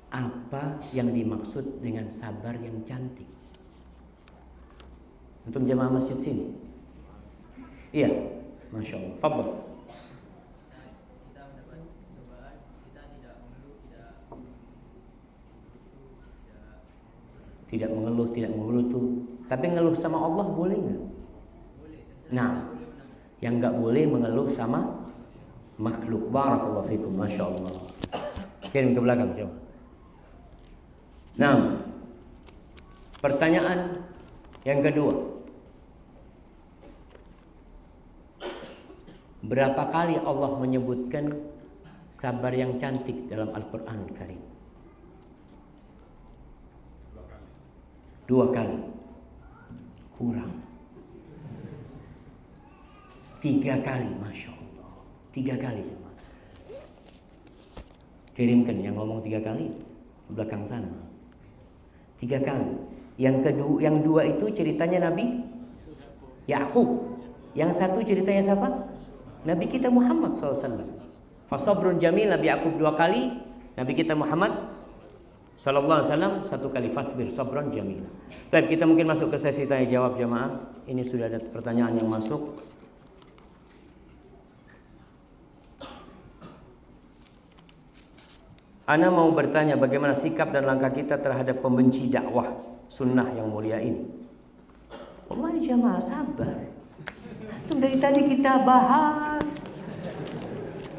apa yang dimaksud dengan sabar yang cantik? Antum jamaah masjid sini? Iya, Masya Allah. Fadhal. Kita mendapat cobaan, kita tidak mengeluh, tidak mengeluh tuh. Tapi ngeluh sama Allah boleh nggak? boleh. Nah, yang nggak boleh mengeluh sama makhluk. Barakallahu fikum, Masya Allah. Kirim ke belakang coba. Nah, pertanyaan yang kedua, berapa kali Allah menyebutkan sabar yang cantik dalam Al-Quran Karim? 2 kali. Kurang. 3 kali, Masya Allah. 3 kali. Kirimkan yang ngomong 3 kali di belakang sana. 3 kali. Yang dua itu ceritanya Nabi Yakub. Yang satu ceritanya siapa? Nabi kita Muhammad SAW. Fasabrun jamil, Nabi Yakub 2 kali, Nabi kita Muhammad sallallahu alaihi wasallam 1 kali. Fasbir sabran jamil. Baik, kita mungkin masuk ke sesi tanya jawab jamaah. Ini sudah ada pertanyaan yang masuk. Ana mau bertanya bagaimana sikap dan langkah kita terhadap pembenci dakwah sunnah yang mulia ini. Wallahi jamaah sabar. Itu dari tadi kita bahas.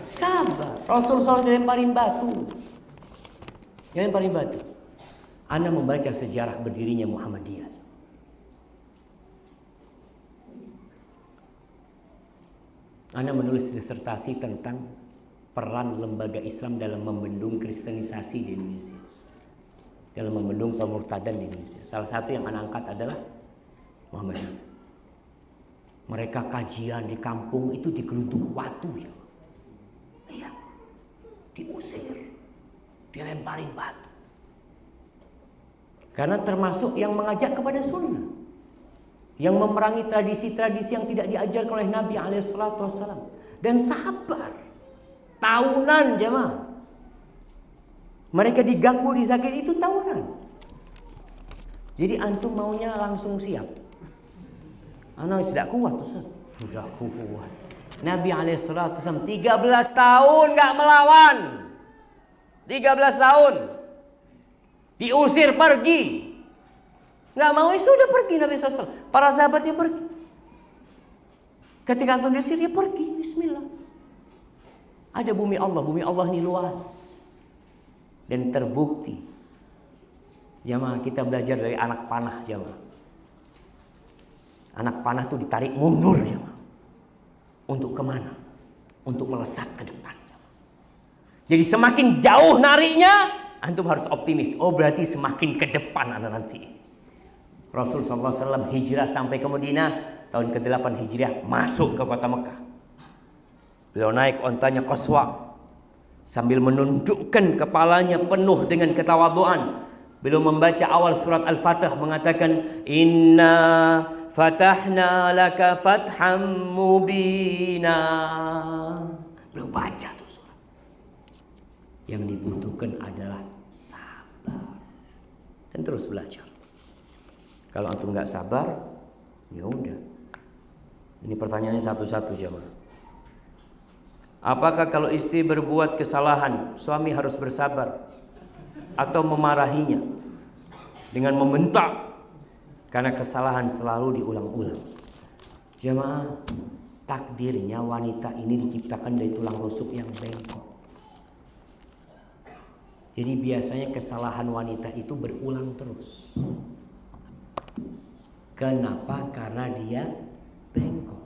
Sabar. Rasul SAW dilemparin batu. Dilemparin batu. Ana membaca sejarah berdirinya Muhammadiyah. Ana menulis disertasi tentang peran lembaga Islam dalam membendung kristenisasi di Indonesia. dalam membendung pemurtadan di Indonesia. Salah satu yang anak angkat adalah Muhammadiyah. Mereka kajian di kampung itu digeruduk batu ya. Iya. Diusir. Dilemparin batu. Karena termasuk yang mengajak kepada sunnah. Yang memerangi tradisi-tradisi yang tidak diajarkan oleh Nabi SAW. Dan sabar. Tahunan jemaah. Mereka diganggu, disakiti itu tahunan. Jadi antum maunya langsung siap. Anak tidak kuat Ustaz. Sudah kuat. Nabi SAW 13 tahun gak melawan. 13 tahun. Diusir pergi. Gak mau, sudah pergi Nabi SAW. Para sahabatnya pergi. Ketika antum diusir, ya pergi. Bismillah. Ada bumi Allah ini luas. Dan terbukti. Jamaah, kita belajar dari anak panah jamaah. Anak panah itu ditarik mundur jamaah. Untuk kemana? Untuk melesat ke depan jamaah. Jadi semakin jauh nariknya, antum harus optimis. Oh berarti semakin ke depan anak nanti. Rasul SAW hijrah sampai ke Madinah tahun ke-8 hijriah, masuk ke kota Mekah. Beliau naik ontanya Qaswa sambil menundukkan kepalanya penuh dengan ketawaduan. Beliau membaca awal surat Al-Fatih mengatakan, Inna fatahna laka fatham mubina. Beliau baca tuh surat. Yang dibutuhkan adalah sabar. Dan terus belajar. Kalau antum nggak sabar, ya udah. Ini pertanyaannya satu-satu jemaah. Apakah kalau istri berbuat kesalahan, suami harus bersabar atau memarahinya dengan membentak karena kesalahan selalu diulang-ulang? Jemaah, takdirnya wanita ini diciptakan dari tulang rusuk yang bengkok. Jadi biasanya kesalahan wanita itu berulang terus. Kenapa? Karena dia bengkok.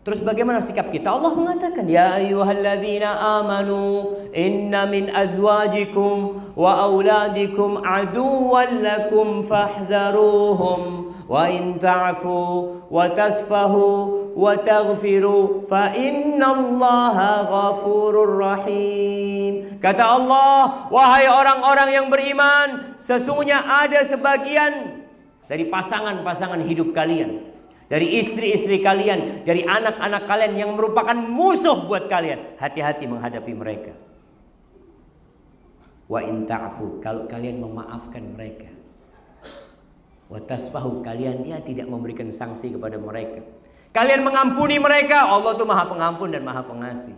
Terus bagaimana sikap kita? Allah mengatakan, Ya ayyuhalladzina amanu inna min azwajikum wa auladikum aduwwan lakum fahdharuhum wa in ta'fu wa tasfahu wa taghfiru fa innallaha ghafurur rahim. Kata Allah, wahai orang-orang yang beriman, sesungguhnya ada sebagian dari pasangan-pasangan hidup kalian, dari istri-istri kalian, dari anak-anak kalian yang merupakan musuh buat kalian. Hati-hati menghadapi mereka. Wa in ta'fu, kalau kalian memaafkan mereka. Wa tasfahu, kalian tidak memberikan sanksi kepada mereka. Kalian mengampuni mereka. Allah itu Maha Pengampun dan Maha Pengasih.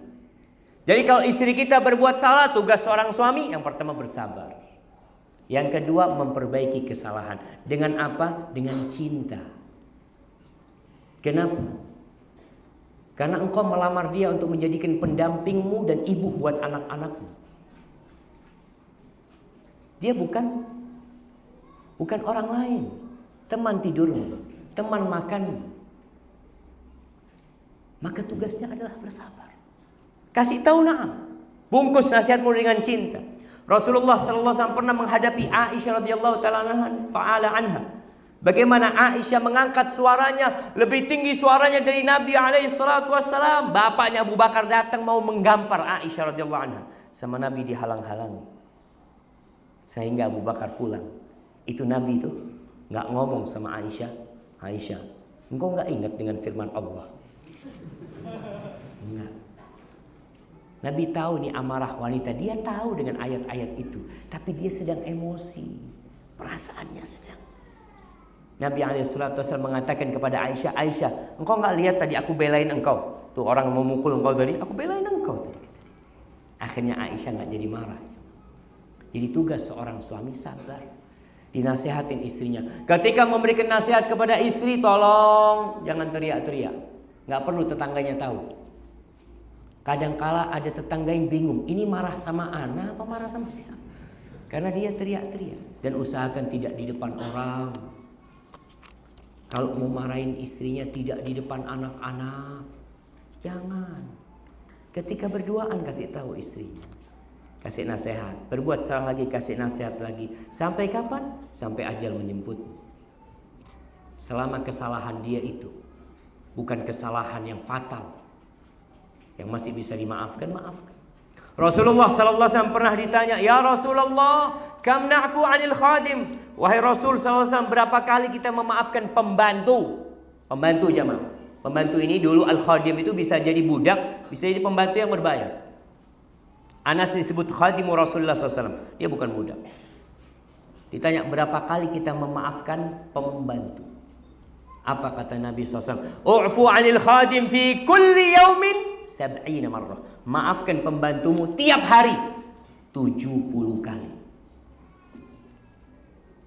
Jadi kalau istri kita berbuat salah, tugas seorang suami yang pertama bersabar. Yang kedua memperbaiki kesalahan. Dengan apa? Dengan cinta. Kenapa? Karena engkau melamar dia untuk menjadikan pendampingmu dan ibu buat anak-anakmu. Dia bukan orang lain. Teman tidurmu, teman makanmu. Maka tugasnya adalah bersabar. Kasih tahu na'am. Bungkus nasihatmu dengan cinta. Rasulullah SAW pernah menghadapi Aisyah radhiyallahu ta'ala anha. Bagaimana Aisyah mengangkat suaranya lebih tinggi suaranya dari Nabi SAW. Bapaknya Abu Bakar datang mau menggampar Aisyah radhiyallahu anha. Sama Nabi dihalang-halangi. Sehingga Abu Bakar pulang. Itu Nabi itu nggak ngomong sama Aisyah. Aisyah, engkau nggak ingat dengan firman Allah? Enggak. Nabi tahu nih amarah wanita. Dia tahu dengan ayat-ayat itu. Tapi dia sedang emosi. Perasaannya sedang. Nabi SAW mengatakan kepada Aisyah, Aisyah, engkau nggak lihat tadi aku belain engkau? Tuh orang memukul engkau tadi, aku belain engkau tadi. Akhirnya Aisyah nggak jadi marah. Jadi tugas seorang suami sabar. Dinasihatin istrinya. Ketika memberikan nasihat kepada istri, tolong jangan teriak-teriak. Nggak perlu tetangganya tahu. Kadangkala ada tetangga yang bingung, ini marah sama anak apa marah sama siapa? Karena dia teriak-teriak. Dan usahakan tidak di depan orang. Kalau mau marahin istrinya tidak di depan anak-anak. Jangan. Ketika berduaan kasih tahu istrinya. kasih nasihat. Berbuat salah lagi, kasih nasihat lagi. Sampai kapan? Sampai ajal menjemput. Selama kesalahan dia itu bukan kesalahan yang fatal, yang masih bisa dimaafkan, maafkan. Rasulullah sallallahu alaihi wasallam pernah ditanya, "Ya Rasulullah, kam na'fu 'anil khadim?" Wahai Rasul sallallahu alaihi wasallam, berapa kali kita memaafkan pembantu? Pembantu jemaah. Pembantu ini dulu al-khadim itu bisa jadi budak, bisa jadi pembantu yang berbayar. Anas disebut khadimu Rasulullah sallallahu alaihi wasallam. Dia bukan budak. Ditanya berapa kali kita memaafkan pembantu? Apa kata Nabi SAW? U'fu 'anil khadim fi kulli yaumin 70 marrah. Maafkan pembantumu tiap hari 70 kali.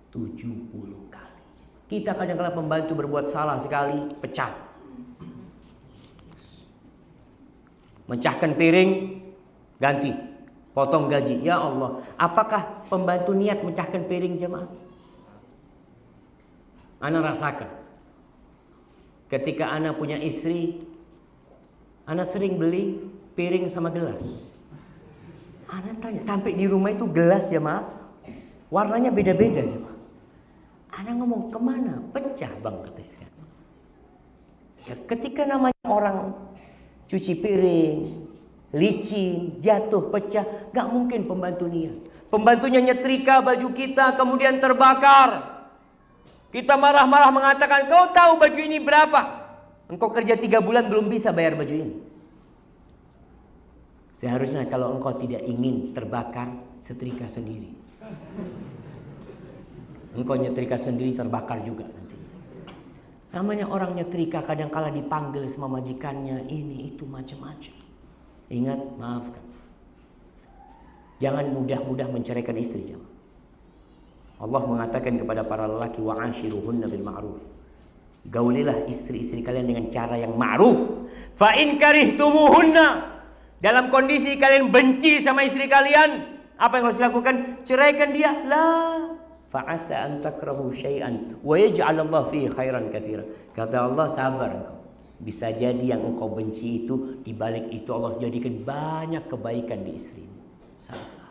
70 kali. Kita kadang-kadang pembantu berbuat salah sekali, pecat. Mecahkan piring, ganti. Potong gaji. Ya Allah, apakah pembantu niat mecahkan piring jemaah? Ana rasakan. Ketika Ana punya istri, Ana sering beli piring sama gelas. Ana tanya, sampai di rumah itu gelas ya ma, warnanya beda-beda ya ma. Ana ngomong, kemana? Pecah bang, kata istri. Ya, ketika namanya orang cuci piring, licin, jatuh, pecah, gak mungkin pembantu niat. Pembantunya nyetrika baju kita, kemudian terbakar. Kita marah-marah mengatakan, kau tahu baju ini berapa? Engkau kerja 3 bulan belum bisa bayar baju ini. Seharusnya kalau engkau tidak ingin terbakar, setrika sendiri. Engkau nyetrika sendiri, terbakar juga nanti. Namanya orang nyetrika kadang-kala dipanggil sama majikannya, ini itu macam-macam. Ingat, maafkan. Jangan mudah-mudah menceraikan istri, jemaah. Allah mengatakan kepada para lelaki, wa'ashiruhunna bil ma'ruf. Gaulilah istri-istri kalian dengan cara yang ma'ruf. Fa in karihtumuhunna, dalam kondisi kalian benci sama istri kalian, apa yang harus dilakukan? Ceraikan dia. La fa'asa an takrahu syai'an wa yaj'alallahu fihi khairan katsiran. Kata Allah, sabar engkau. Bisa jadi yang engkau benci itu, di balik itu Allah jadikan banyak kebaikan di istrimu. Sabar.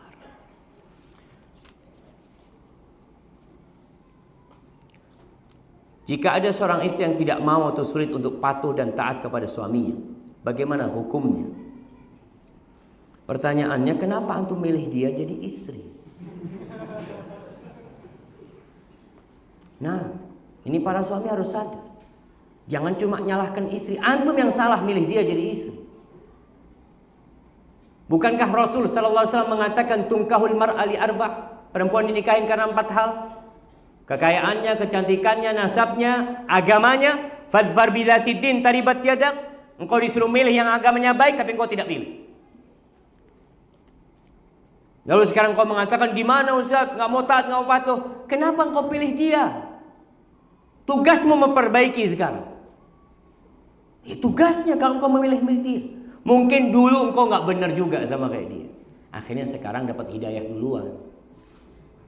Jika ada seorang istri yang tidak mau atau sulit untuk patuh dan taat kepada suaminya, bagaimana hukumnya? Pertanyaannya, kenapa antum milih dia jadi istri? Nah, ini para suami harus sadar. Jangan cuma nyalahkan istri. Antum yang salah milih dia jadi istri. Bukankah Rasul sallallahu alaihi wasallam mengatakan tungkahul mar'a li arba'? Perempuan dinikahin karena 4 hal. Kekayaannya, kecantikannya, nasabnya, agamanya. Fadfar bidzatid din taribat yadak. Engkau disuruh milih yang agamanya baik tapi engkau tidak pilih. Lalu sekarang engkau mengatakan, di mana Ustaz? Enggak mau taat, enggak mau patuh. Kenapa engkau pilih dia? Tugasmu memperbaiki sekarang. Ya, tugasnya kalau engkau memilih dia. Mungkin dulu engkau enggak benar juga sama kayak dia. Akhirnya sekarang dapat hidayah duluan.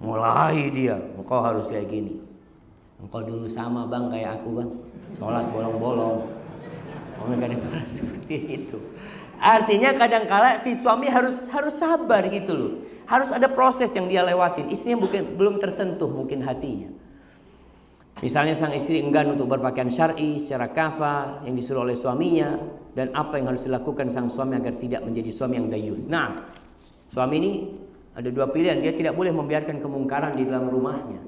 Mulai dia, engkau harus kayak gini. Engkau dulu sama bang kayak aku bang, sholat bolong-bolong. Kadang-kadang seperti itu. Artinya kadang-kala si suami harus sabar gitu loh. Harus ada proses yang dia lewatin. Istrinya belum tersentuh mungkin hatinya. Misalnya sang istri enggan untuk berpakaian syar'i secara kafah yang disuruh oleh suaminya, dan apa yang harus dilakukan sang suami agar tidak menjadi suami yang dayus. Nah, suami ini ada 2 pilihan. Dia tidak boleh membiarkan kemungkaran di dalam rumahnya.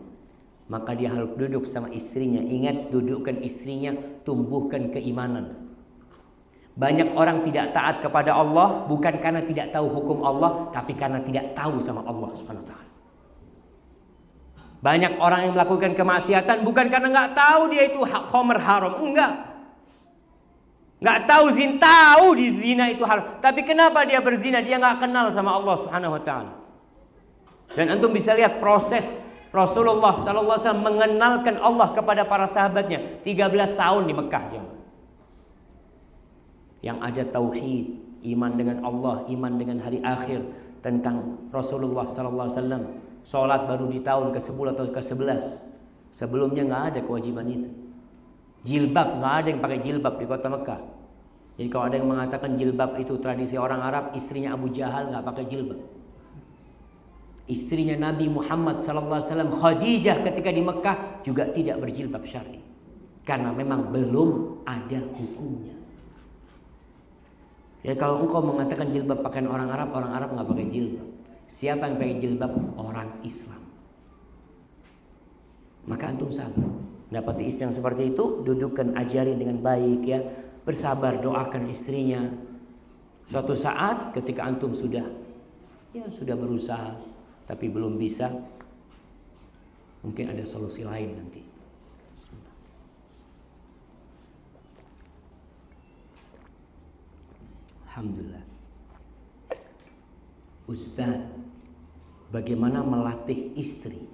Maka dia harus duduk sama istrinya. Ingat, dudukkan istrinya, tumbuhkan keimanan. Banyak orang tidak taat kepada Allah bukan karena tidak tahu hukum Allah, tapi karena tidak tahu sama Allah Subhanahu wa taala. Banyak orang yang melakukan kemaksiatan bukan karena nggak tahu dia itu khamr haram, enggak. Nggak tahu tahu di zina itu haram. Tapi kenapa dia berzina? Dia nggak kenal sama Allah Subhanahu wa taala. Dan antum bisa lihat proses Rasulullah sallallahu alaihi wasallam mengenalkan Allah kepada para sahabatnya 13 tahun di Mekah. Yang ada tauhid, iman dengan Allah, iman dengan hari akhir, tentang Rasulullah sallallahu alaihi wasallam. Salat baru di tahun ke-10 atau ke-11. Sebelumnya nggak ada kewajiban itu. Jilbab, nggak ada yang pakai jilbab di kota Mekah. Jadi kalau ada yang mengatakan jilbab itu tradisi orang Arab, istrinya Abu Jahal nggak pakai jilbab. Istrinya Nabi Muhammad SAW, Khadijah, ketika di Mekah juga tidak berjilbab syar'i. Karena memang belum ada hukumnya. Ya kalau engkau mengatakan jilbab pakaian orang Arab nggak pakai jilbab. Siapa yang pakai jilbab? Orang Islam. Maka antum sabar. Dapati istri yang seperti itu, dudukkan, ajari dengan baik ya. Bersabar, doakan istrinya. Suatu saat ketika antum sudah berusaha tapi belum bisa, mungkin ada solusi lain nanti. Alhamdulillah. Ustaz, bagaimana melatih istri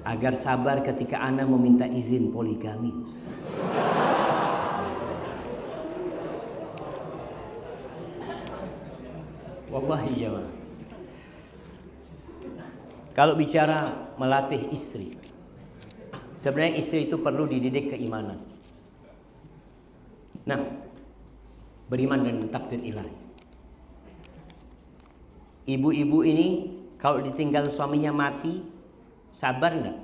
agar sabar ketika ana meminta izin poligami, Ustaz? Wallahi jamaah, kalau bicara melatih istri, sebenarnya istri itu perlu dididik keimanan. Nah, beriman dengan takdir ilahi. Ibu-ibu ini kalau ditinggal suaminya mati, sabar enggak?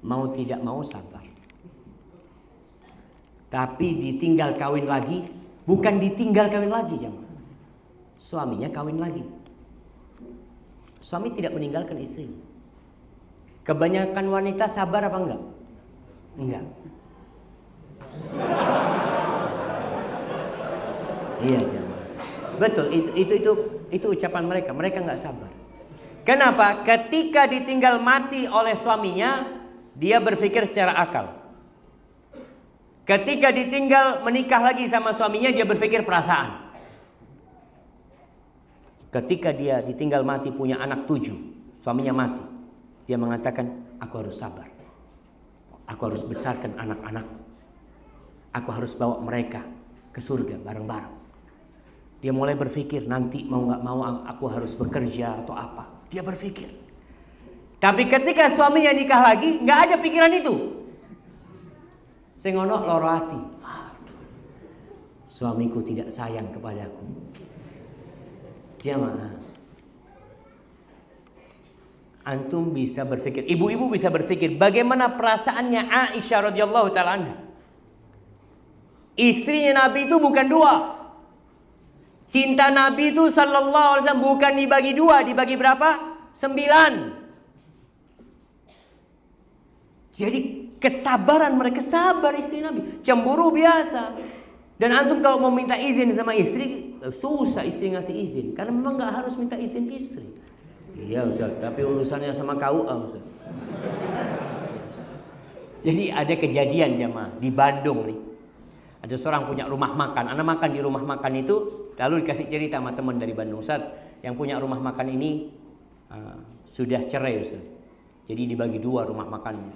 Mau tidak mau sabar. Tapi ditinggal kawin lagi, bukan ditinggal kawin lagi, jamaah. Suaminya kawin lagi. Suami tidak meninggalkan istrinya. Kebanyakan wanita sabar apa enggak? Enggak. Iya, jamaah. Betul, itu ucapan mereka. Mereka enggak sabar. Kenapa? Ketika ditinggal mati oleh suaminya, dia berpikir secara akal. Ketika ditinggal menikah lagi sama suaminya, dia berpikir perasaan. Ketika dia ditinggal mati punya anak 7, suaminya mati, dia mengatakan, aku harus sabar. Aku harus besarkan anak-anakku. Aku harus bawa mereka ke surga bareng-bareng. Dia mulai berpikir, nanti mau gak mau aku harus bekerja atau apa. Dia berpikir. Tapi ketika suaminya nikah lagi, gak ada pikiran itu. Sengono loro hati. Aduh, suamiku tidak sayang kepadaku. Jamaah, antum bisa berpikir, ibu-ibu bisa berpikir bagaimana perasaannya Aisyah radhiyallahu taala anha. Istrinya Nabi itu bukan 2. Cinta Nabi itu sallallahu alaihi wasallam bukan dibagi 2, dibagi berapa? 9. Jadi kesabaran mereka, sabar istri Nabi. Cemburu biasa. Dan antum kalau mau minta izin sama istri, susah istri ngasih izin. Karena memang gak harus minta izin istri. Iya Ustaz, tapi urusannya sama KUA Ustaz. Jadi ada kejadian jamaah di Bandung nih. Ada seorang punya rumah makan. Anak makan di rumah makan itu, lalu dikasih cerita sama teman dari Bandung. Ustaz, yang punya rumah makan ini sudah cerai Ustaz. Jadi dibagi 2 rumah makan.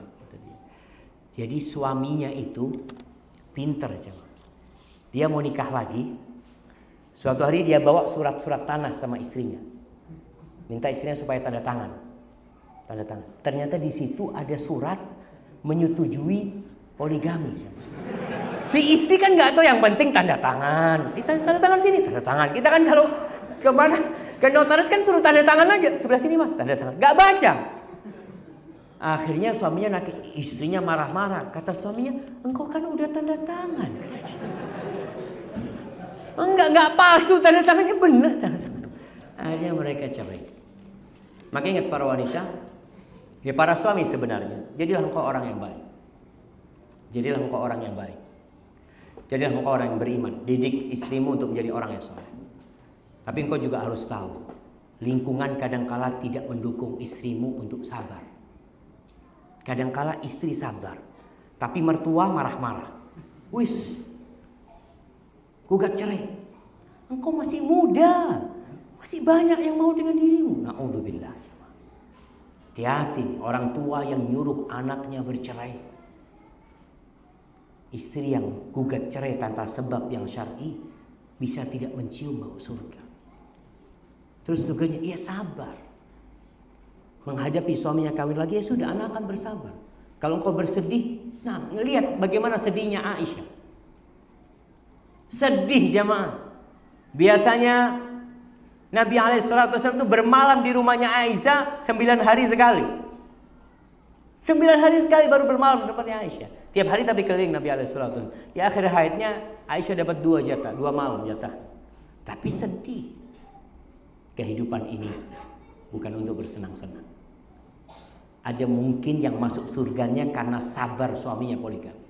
Jadi suaminya itu pinter jamaah. Dia mau nikah lagi. Suatu hari dia bawa surat-surat tanah sama istrinya. Minta istrinya supaya tanda tangan. Tanda tangan. Ternyata di situ ada surat menyetujui poligami. Si istri kan nggak tahu, yang penting tanda tangan. Tanda tangan sini, tanda tangan. Kita kan kalau kemana ke notaris kan suruh tanda tangan aja. Sebelah sini mas, tanda tangan. Nggak baca. Akhirnya suaminya istrinya marah-marah. Kata suaminya, engkau kan udah tanda tangan. Enggak palsu, tanda tangannya benar tanda tangan. Akhirnya mereka cerai. Maka ingat para wanita, ya para suami sebenarnya, jadilah engkau orang yang baik. Jadilah engkau orang yang baik. Jadilah engkau orang yang beriman. Didik istrimu untuk menjadi orang yang soleh. Tapi engkau juga harus tahu, lingkungan kadangkala tidak mendukung istrimu untuk sabar. Kadangkala istri sabar, tapi mertua marah-marah. Wis, gugat cerai. Engkau masih muda, masih banyak yang mau dengan dirimu. Na'udzubillah. Hati-hati orang tua yang nyuruh anaknya bercerai. Istri yang gugat cerai tanpa sebab yang syar'i bisa tidak mencium bau surga. Terus juga ia sabar. Menghadapi suaminya kawin lagi, ya sudah, anak akan bersabar. Kalau engkau bersedih, nah lihat bagaimana sedihnya Aisyah. Sedih jamaah. Biasanya Nabi SAW itu bermalam di rumahnya Aisyah 9 hari sekali. 9 hari sekali baru bermalam di tempatnya Aisyah. Tiap hari tapi keliling Nabi SAW. Di akhir hayatnya Aisyah dapat 2 jatah, 2 malam jatah. Tapi sedih. Kehidupan ini bukan untuk bersenang-senang. Ada mungkin yang masuk surganya karena sabar suaminya poligami.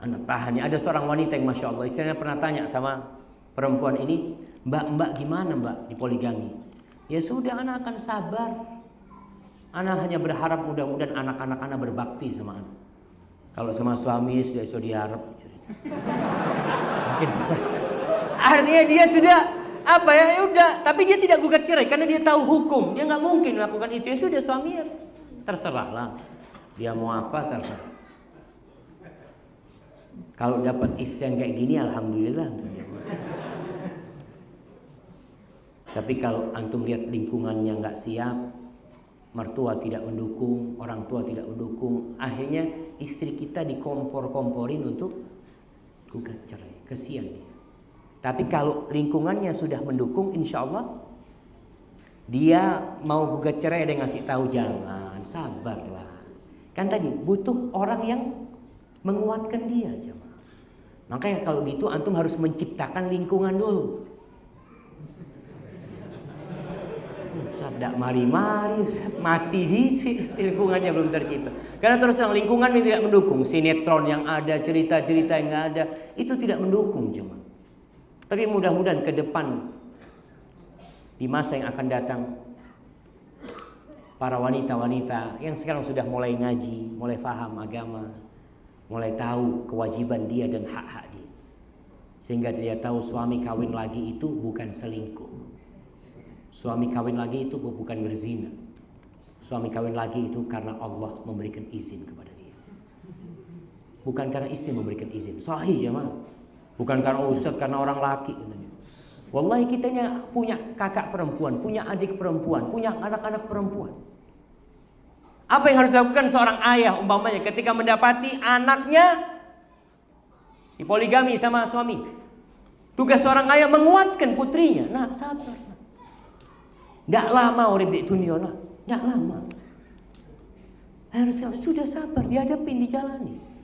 Anak tahannya. Ada seorang wanita yang Masya Allah, istrinya pernah tanya sama perempuan ini, Mbak gimana mbak di poligami? Ya sudah, anak akan sabar. Anak hanya berharap mudah-mudahan anak-anak anak berbakti sama anak. Kalau sama suami sudah diharap. Mungkin artinya dia sudah ya udah, tapi dia tidak gugat cerai karena dia tahu hukum. Dia nggak mungkin melakukan itu. Ya sudah, suami terserahlah. Dia mau apa terserah. Kalau dapat istri yang kayak gini, alhamdulillah. Tapi kalau antum lihat lingkungannya nggak siap, mertua tidak mendukung, orang tua tidak mendukung, akhirnya istri kita dikompor-komporin untuk gugat cerai. Kesian dia. Tapi kalau lingkungannya sudah mendukung, insya Allah dia mau gugat cerai, ada yang ngasih tahu, jangan, sabarlah. Kan tadi butuh orang yang menguatkan dia, jemaah. Makanya kalau gitu antum harus menciptakan lingkungan dulu. Ustaz, dak mari-mari, Ustaz, mati di lingkungannya belum tercipta. Karena terus terang lingkungan ini tidak mendukung. Sinetron yang ada, cerita-cerita yang nggak ada, itu tidak mendukung, jemaah. Tapi mudah-mudahan ke depan di masa yang akan datang, para wanita-wanita yang sekarang sudah mulai ngaji, mulai paham agama, mulai tahu kewajiban dia dan hak-hak dia, sehingga dia tahu suami kawin lagi itu bukan selingkuh, suami kawin lagi itu bukan berzina, suami kawin lagi itu karena Allah memberikan izin kepada dia, bukan karena istri memberikan izin. Sahih jemaah. Bukan karena ustaz, karena orang laki. Wallahi kita punya kakak perempuan, punya adik perempuan, punya anak-anak perempuan. Apa yang harus dilakukan seorang ayah umpamanya ketika mendapati anaknya dipoligami sama suami? Tugas seorang ayah menguatkan putrinya. Nah, sabar. Nggak lama urip di dunia, nah. Nggak lama. Harus sudah sabar, dihadapin, dijalani.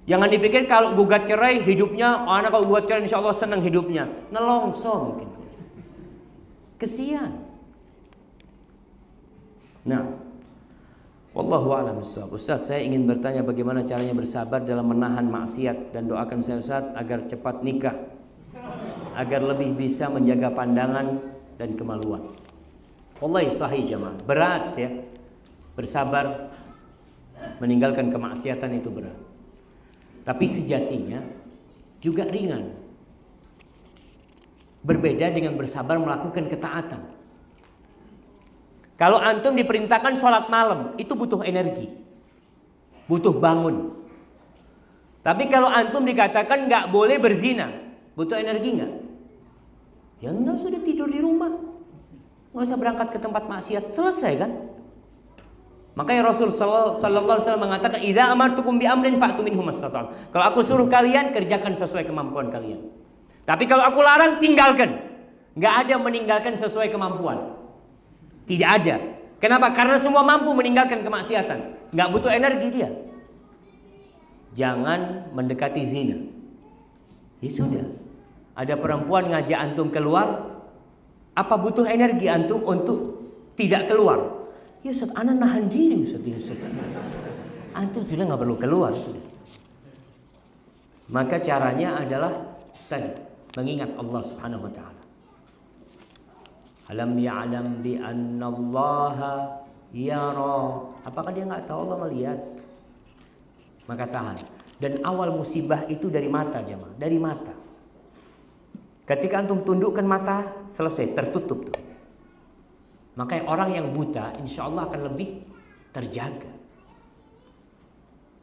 Jangan dipikir kalau gugat cerai hidupnya, anak kalau gugat cerai insya Allah senang hidupnya. Nelongso mungkin. Kesian. Nah, wallahu a'lam bishawab. Ustaz, saya ingin bertanya bagaimana caranya bersabar dalam menahan maksiat, dan doakan saya Ustaz agar cepat nikah, agar lebih bisa menjaga pandangan dan kemaluan. Wallahi sahih jemaah. Berat ya. Bersabar meninggalkan kemaksiatan itu berat. Tapi sejatinya juga ringan. Berbeda dengan bersabar melakukan ketaatan. Kalau antum diperintahkan sholat malam, itu butuh energi, butuh bangun. Tapi kalau antum dikatakan nggak boleh berzina, butuh energi nggak? Ya nggak, sudah tidur di rumah, nggak usah berangkat ke tempat maksiat, selesai kan? Makanya Rasul sallallahu alaihi wasallam mengatakan, "Idza amartukum bi amrin fa'tu minhu mastata'tum." Kalau aku suruh kalian, kerjakan sesuai kemampuan kalian. Tapi kalau aku larang, tinggalkan. Enggak ada meninggalkan sesuai kemampuan. Tidak ada. Kenapa? Karena semua mampu meninggalkan kemaksiatan. Enggak butuh energi dia. Jangan mendekati zina. Ya sudah. Ada perempuan ngajak antum keluar, apa butuh energi antum untuk tidak keluar? Ya Ustaz, ana nahan diri Ustaz. Antum sudah nggak perlu keluar sudah. Maka caranya adalah tadi, mengingat Allah Subhanahu wa taala. Alam ya'lam bi annallaha yara. Apakah dia nggak tahu Allah melihat? Maka tahan. Dan awal musibah itu dari mata jemaah, dari mata. Ketika antum tundukkan mata, selesai, tertutup tuh. Makanya orang yang buta insya Allah akan lebih terjaga.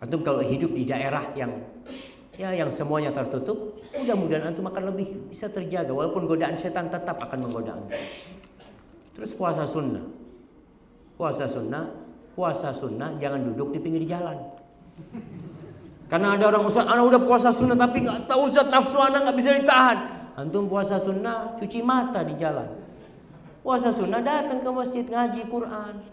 Antum kalau hidup di daerah yang semuanya tertutup, mudah-mudahan antum akan lebih bisa terjaga. Walaupun godaan setan tetap akan menggoda antum. Terus puasa sunnah. Puasa sunnah jangan duduk di pinggir jalan. Karena ada orang, Ustaz, anak udah puasa sunnah tapi nggak tahu Ustaz, nafsu anak nggak bisa ditahan. Antum puasa sunnah, cuci mata di jalan. Puasa sunnah, datang ke masjid ngaji Quran.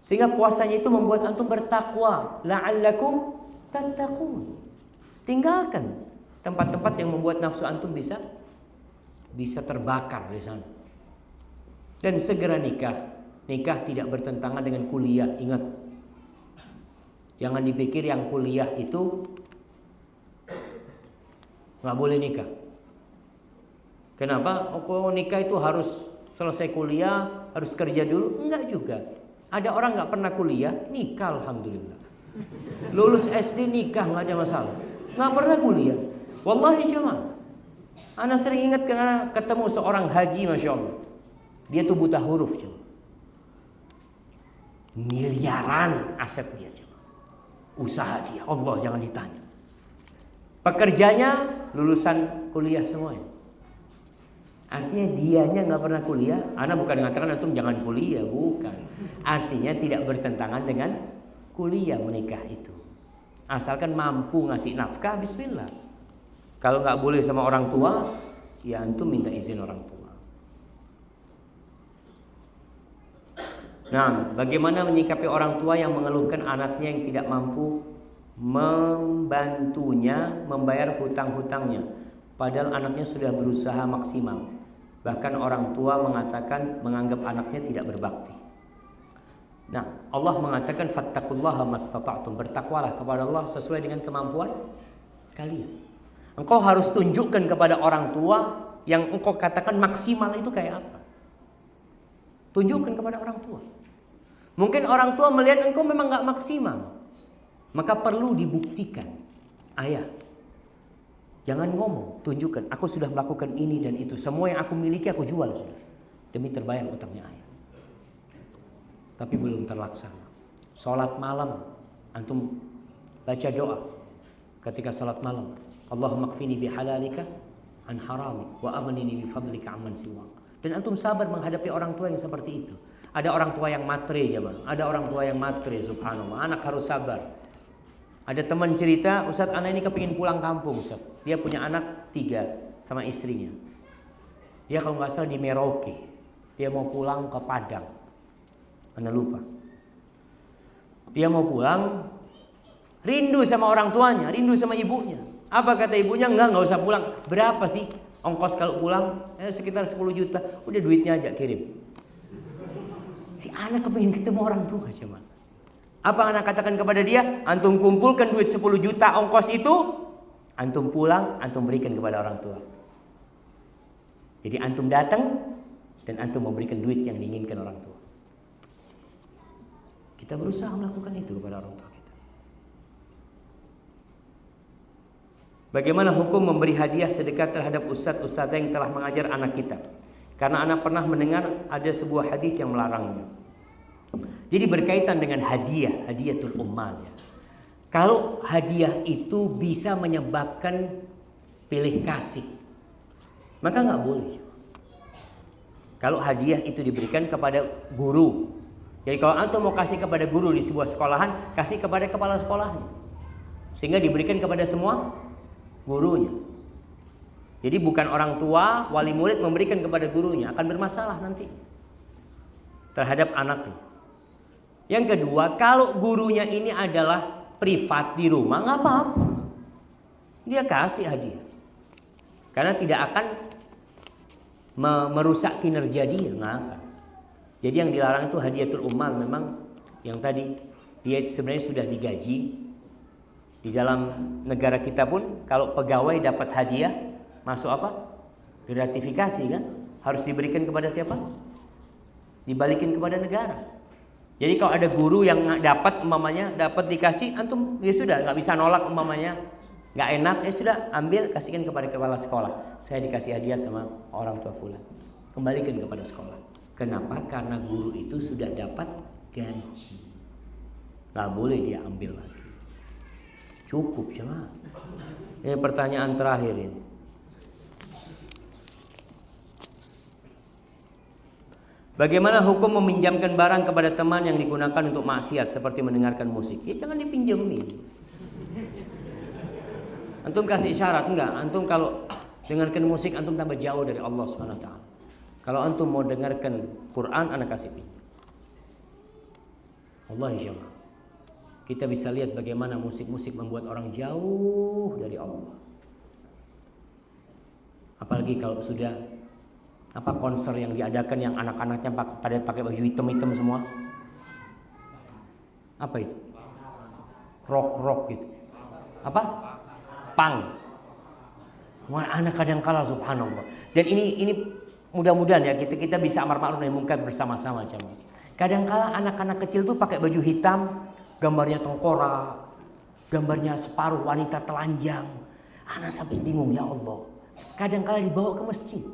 Sehingga puasanya itu membuat antum bertakwa. La'allakum tattaqun. Tinggalkan tempat-tempat yang membuat nafsu antum bisa terbakar di sana. Dan segera nikah. Nikah tidak bertentangan dengan kuliah. Ingat, jangan dipikir yang kuliah itu nggak boleh nikah. Kenapa? Oh, nikah itu harus selesai kuliah, harus kerja dulu? Enggak juga. Ada orang nggak pernah kuliah, nikah alhamdulillah. Lulus SD nikah nggak ada masalah. Nggak pernah kuliah. Wallahi jemaah. Ana sering ingat karena ketemu seorang haji, masya Allah. Dia tuh buta huruf jemaah. Miliaran aset dia jemaah. Usaha dia, Allah jangan ditanya. Pekerjanya lulusan kuliah semuanya. Artinya dianya nggak pernah kuliah. Ana bukan mengatakan antum jangan kuliah, bukan. Artinya tidak bertentangan dengan kuliah menikah itu. Asalkan mampu ngasih nafkah, bismillah. Kalau nggak boleh sama orang tua, ya antum minta izin orang tua. Nah, bagaimana menyikapi orang tua yang mengeluhkan anaknya yang tidak mampu membantunya membayar hutang-hutangnya, padahal anaknya sudah berusaha maksimal. Bahkan orang tua menganggap anaknya tidak berbakti. Nah, Allah mengatakan fattaqullaha mastata'tum, bertakwalah kepada Allah sesuai dengan kemampuan kalian. Engkau harus tunjukkan kepada orang tua yang engkau katakan maksimal itu kayak apa. Tunjukkan kepada orang tua. Mungkin orang tua melihat engkau memang gak maksimal, maka perlu dibuktikan. Ayah, jangan ngomong, tunjukkan. Aku sudah melakukan ini dan itu. Semua yang aku miliki aku jual sudah, demi terbayar utangnya ayah. Tapi belum terlaksana. Salat malam, antum baca doa ketika salat malam. Allahumma kfini bihalalika an haramik wa aghnini bifadlika amman siwak. Dan antum sabar menghadapi orang tua yang seperti itu. Ada orang tua yang matre jemaah. Ada orang tua yang matre, subhanallah. Anak harus sabar. Ada teman cerita, Ustaz anak ini kepingin pulang kampung Ustaz. Dia punya anak 3 sama istrinya. Dia kalau nggak salah di Merauke. Dia mau pulang ke Padang. Anda lupa. Dia mau pulang, rindu sama orang tuanya, rindu sama ibunya. Apa kata ibunya? Enggak usah pulang. Berapa sih ongkos kalau pulang? Sekitar 10 juta. Udah duitnya aja kirim. Si anak kepingin ketemu orang tua cuman. Apa anak katakan kepada dia? Antum kumpulkan duit 10 juta ongkos itu, antum pulang, antum berikan kepada orang tua. Jadi antum datang dan antum memberikan duit yang diinginkan orang tua. Kita berusaha melakukan itu kepada orang tua kita. Bagaimana hukum memberi hadiah sedekah terhadap ustadz-ustadz yang telah mengajar anak kita? Karena anak pernah mendengar ada sebuah hadis yang melarangnya. Jadi berkaitan dengan hadiatul ummal. Kalau hadiah itu bisa menyebabkan pilih kasih, maka nggak boleh. Kalau hadiah itu diberikan kepada guru, jadi kalau antum mau kasih kepada guru di sebuah sekolahan, kasih kepada kepala sekolahnya, sehingga diberikan kepada semua gurunya. Jadi bukan orang tua, wali murid memberikan kepada gurunya, akan bermasalah nanti terhadap anaknya. Yang kedua, kalau gurunya ini adalah privat di rumah, nggak apa-apa. Dia kasih hadiah, karena tidak akan merusak kinerja dia, nggak akan. Jadi yang dilarang itu hadiatul ummal, memang yang tadi dia sebenarnya sudah digaji. Di dalam negara kita pun kalau pegawai dapat hadiah, masuk apa? Gratifikasi kan? Harus diberikan kepada siapa? Dibalikin kepada negara. Jadi kalau ada guru yang dapat umpamanya dapat dikasih, antum ya sudah nggak bisa nolak umpamanya nggak enak, ya sudah ambil kasihkan kepada kepala sekolah. Saya dikasih hadiah sama orang tua fulan, kembalikan kepada sekolah. Kenapa? Karena guru itu sudah dapat gaji, nggak boleh dia ambil lagi. Cukup cuma. Ini pertanyaan terakhir ini. Bagaimana hukum meminjamkan barang kepada teman yang digunakan untuk maksiat seperti mendengarkan musik? Ya jangan dipinjemin. Antum kasih isyarat enggak? Antum kalau Dengarkan musik antum tambah jauh dari Allah Subhanahu wa taala. Kalau antum mau dengarkan Quran, anak kasih pinjam. Wallahi jemaah. Kita bisa lihat bagaimana musik-musik membuat orang jauh dari Allah. Apalagi kalau sudah konser yang diadakan yang anak-anaknya pada pakai baju hitam-hitam semua. Apa itu? Rock gitu. Apa? Punk. Wah, anak kadang kala subhanallah. Dan ini mudah-mudahan ya kita bisa amar ma'ruf nahi munkar bersama-sama jemaah. Kadang kala anak-anak kecil tuh pakai baju hitam, gambarnya tengkorak, gambarnya separuh wanita telanjang. Anak sampai bingung, ya Allah. Kadang kala dibawa ke masjid.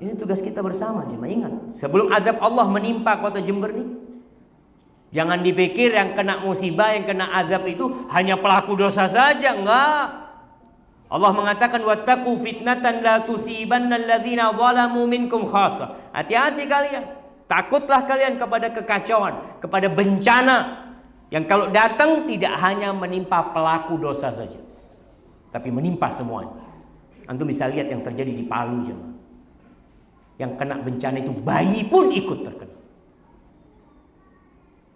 Ini tugas kita bersama jemaah. Ingat, sebelum azab Allah menimpa kota Jember nih, jangan dipikir yang kena musibah, yang kena azab itu hanya pelaku dosa saja, enggak. Allah mengatakan wattaqu fitnatan la tusibanna alladzina zalamu minkum khassa. Hati-hati kalian. Takutlah kalian kepada kekacauan, kepada bencana yang kalau datang tidak hanya menimpa pelaku dosa saja, tapi menimpa semuanya. Antum bisa lihat yang terjadi di Palu jemaah. Yang kena bencana itu bayi pun ikut terkena.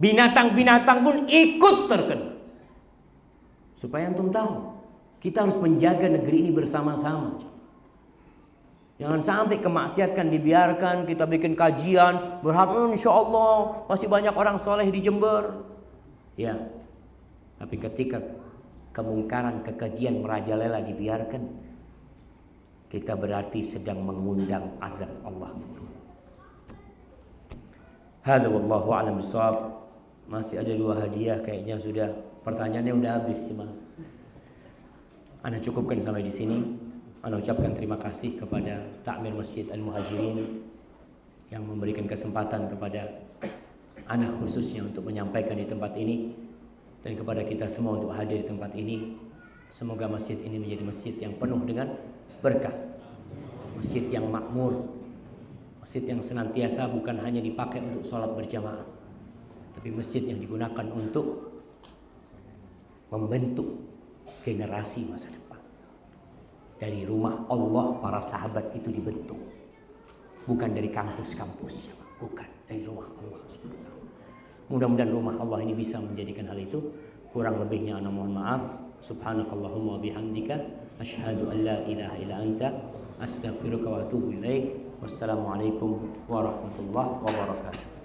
Binatang-binatang pun ikut terkena. Supaya antum tahu, kita harus menjaga negeri ini bersama-sama. Jangan sampai kemaksiatan dibiarkan, kita bikin kajian, berharap insya Allah masih banyak orang soleh di Jember. Ya, tapi ketika kemungkaran, kekejian merajalela dibiarkan, kita berarti sedang mengundang azab Allah. Hadza wallahu a'lam bishawab. Masih ada 2 hadiah kayaknya sudah, pertanyaannya udah habis cuma. Ana cukupkan sampai di sini. Ana ucapkan terima kasih kepada Takmir Masjid Al-Muhajirin yang memberikan kesempatan kepada ana khususnya untuk menyampaikan di tempat ini, dan kepada kita semua untuk hadir di tempat ini. Semoga masjid ini menjadi masjid yang penuh dengan berkah, masjid yang makmur, masjid yang senantiasa bukan hanya dipakai untuk sholat berjamaah, tapi masjid yang digunakan untuk membentuk generasi masa depan. Dari rumah Allah para sahabat itu dibentuk, bukan dari kampus-kampusnya, bukan, dari rumah Allah. Mudah-mudahan rumah Allah ini bisa menjadikan hal itu. Kurang lebihnya ana mohon maaf. Subhanakallahumma bihamdika asyhadu an la ilaha illa anta astaghfiruka wa atubu ilaik. Wassalamualaikum warahmatullahi wabarakatuh.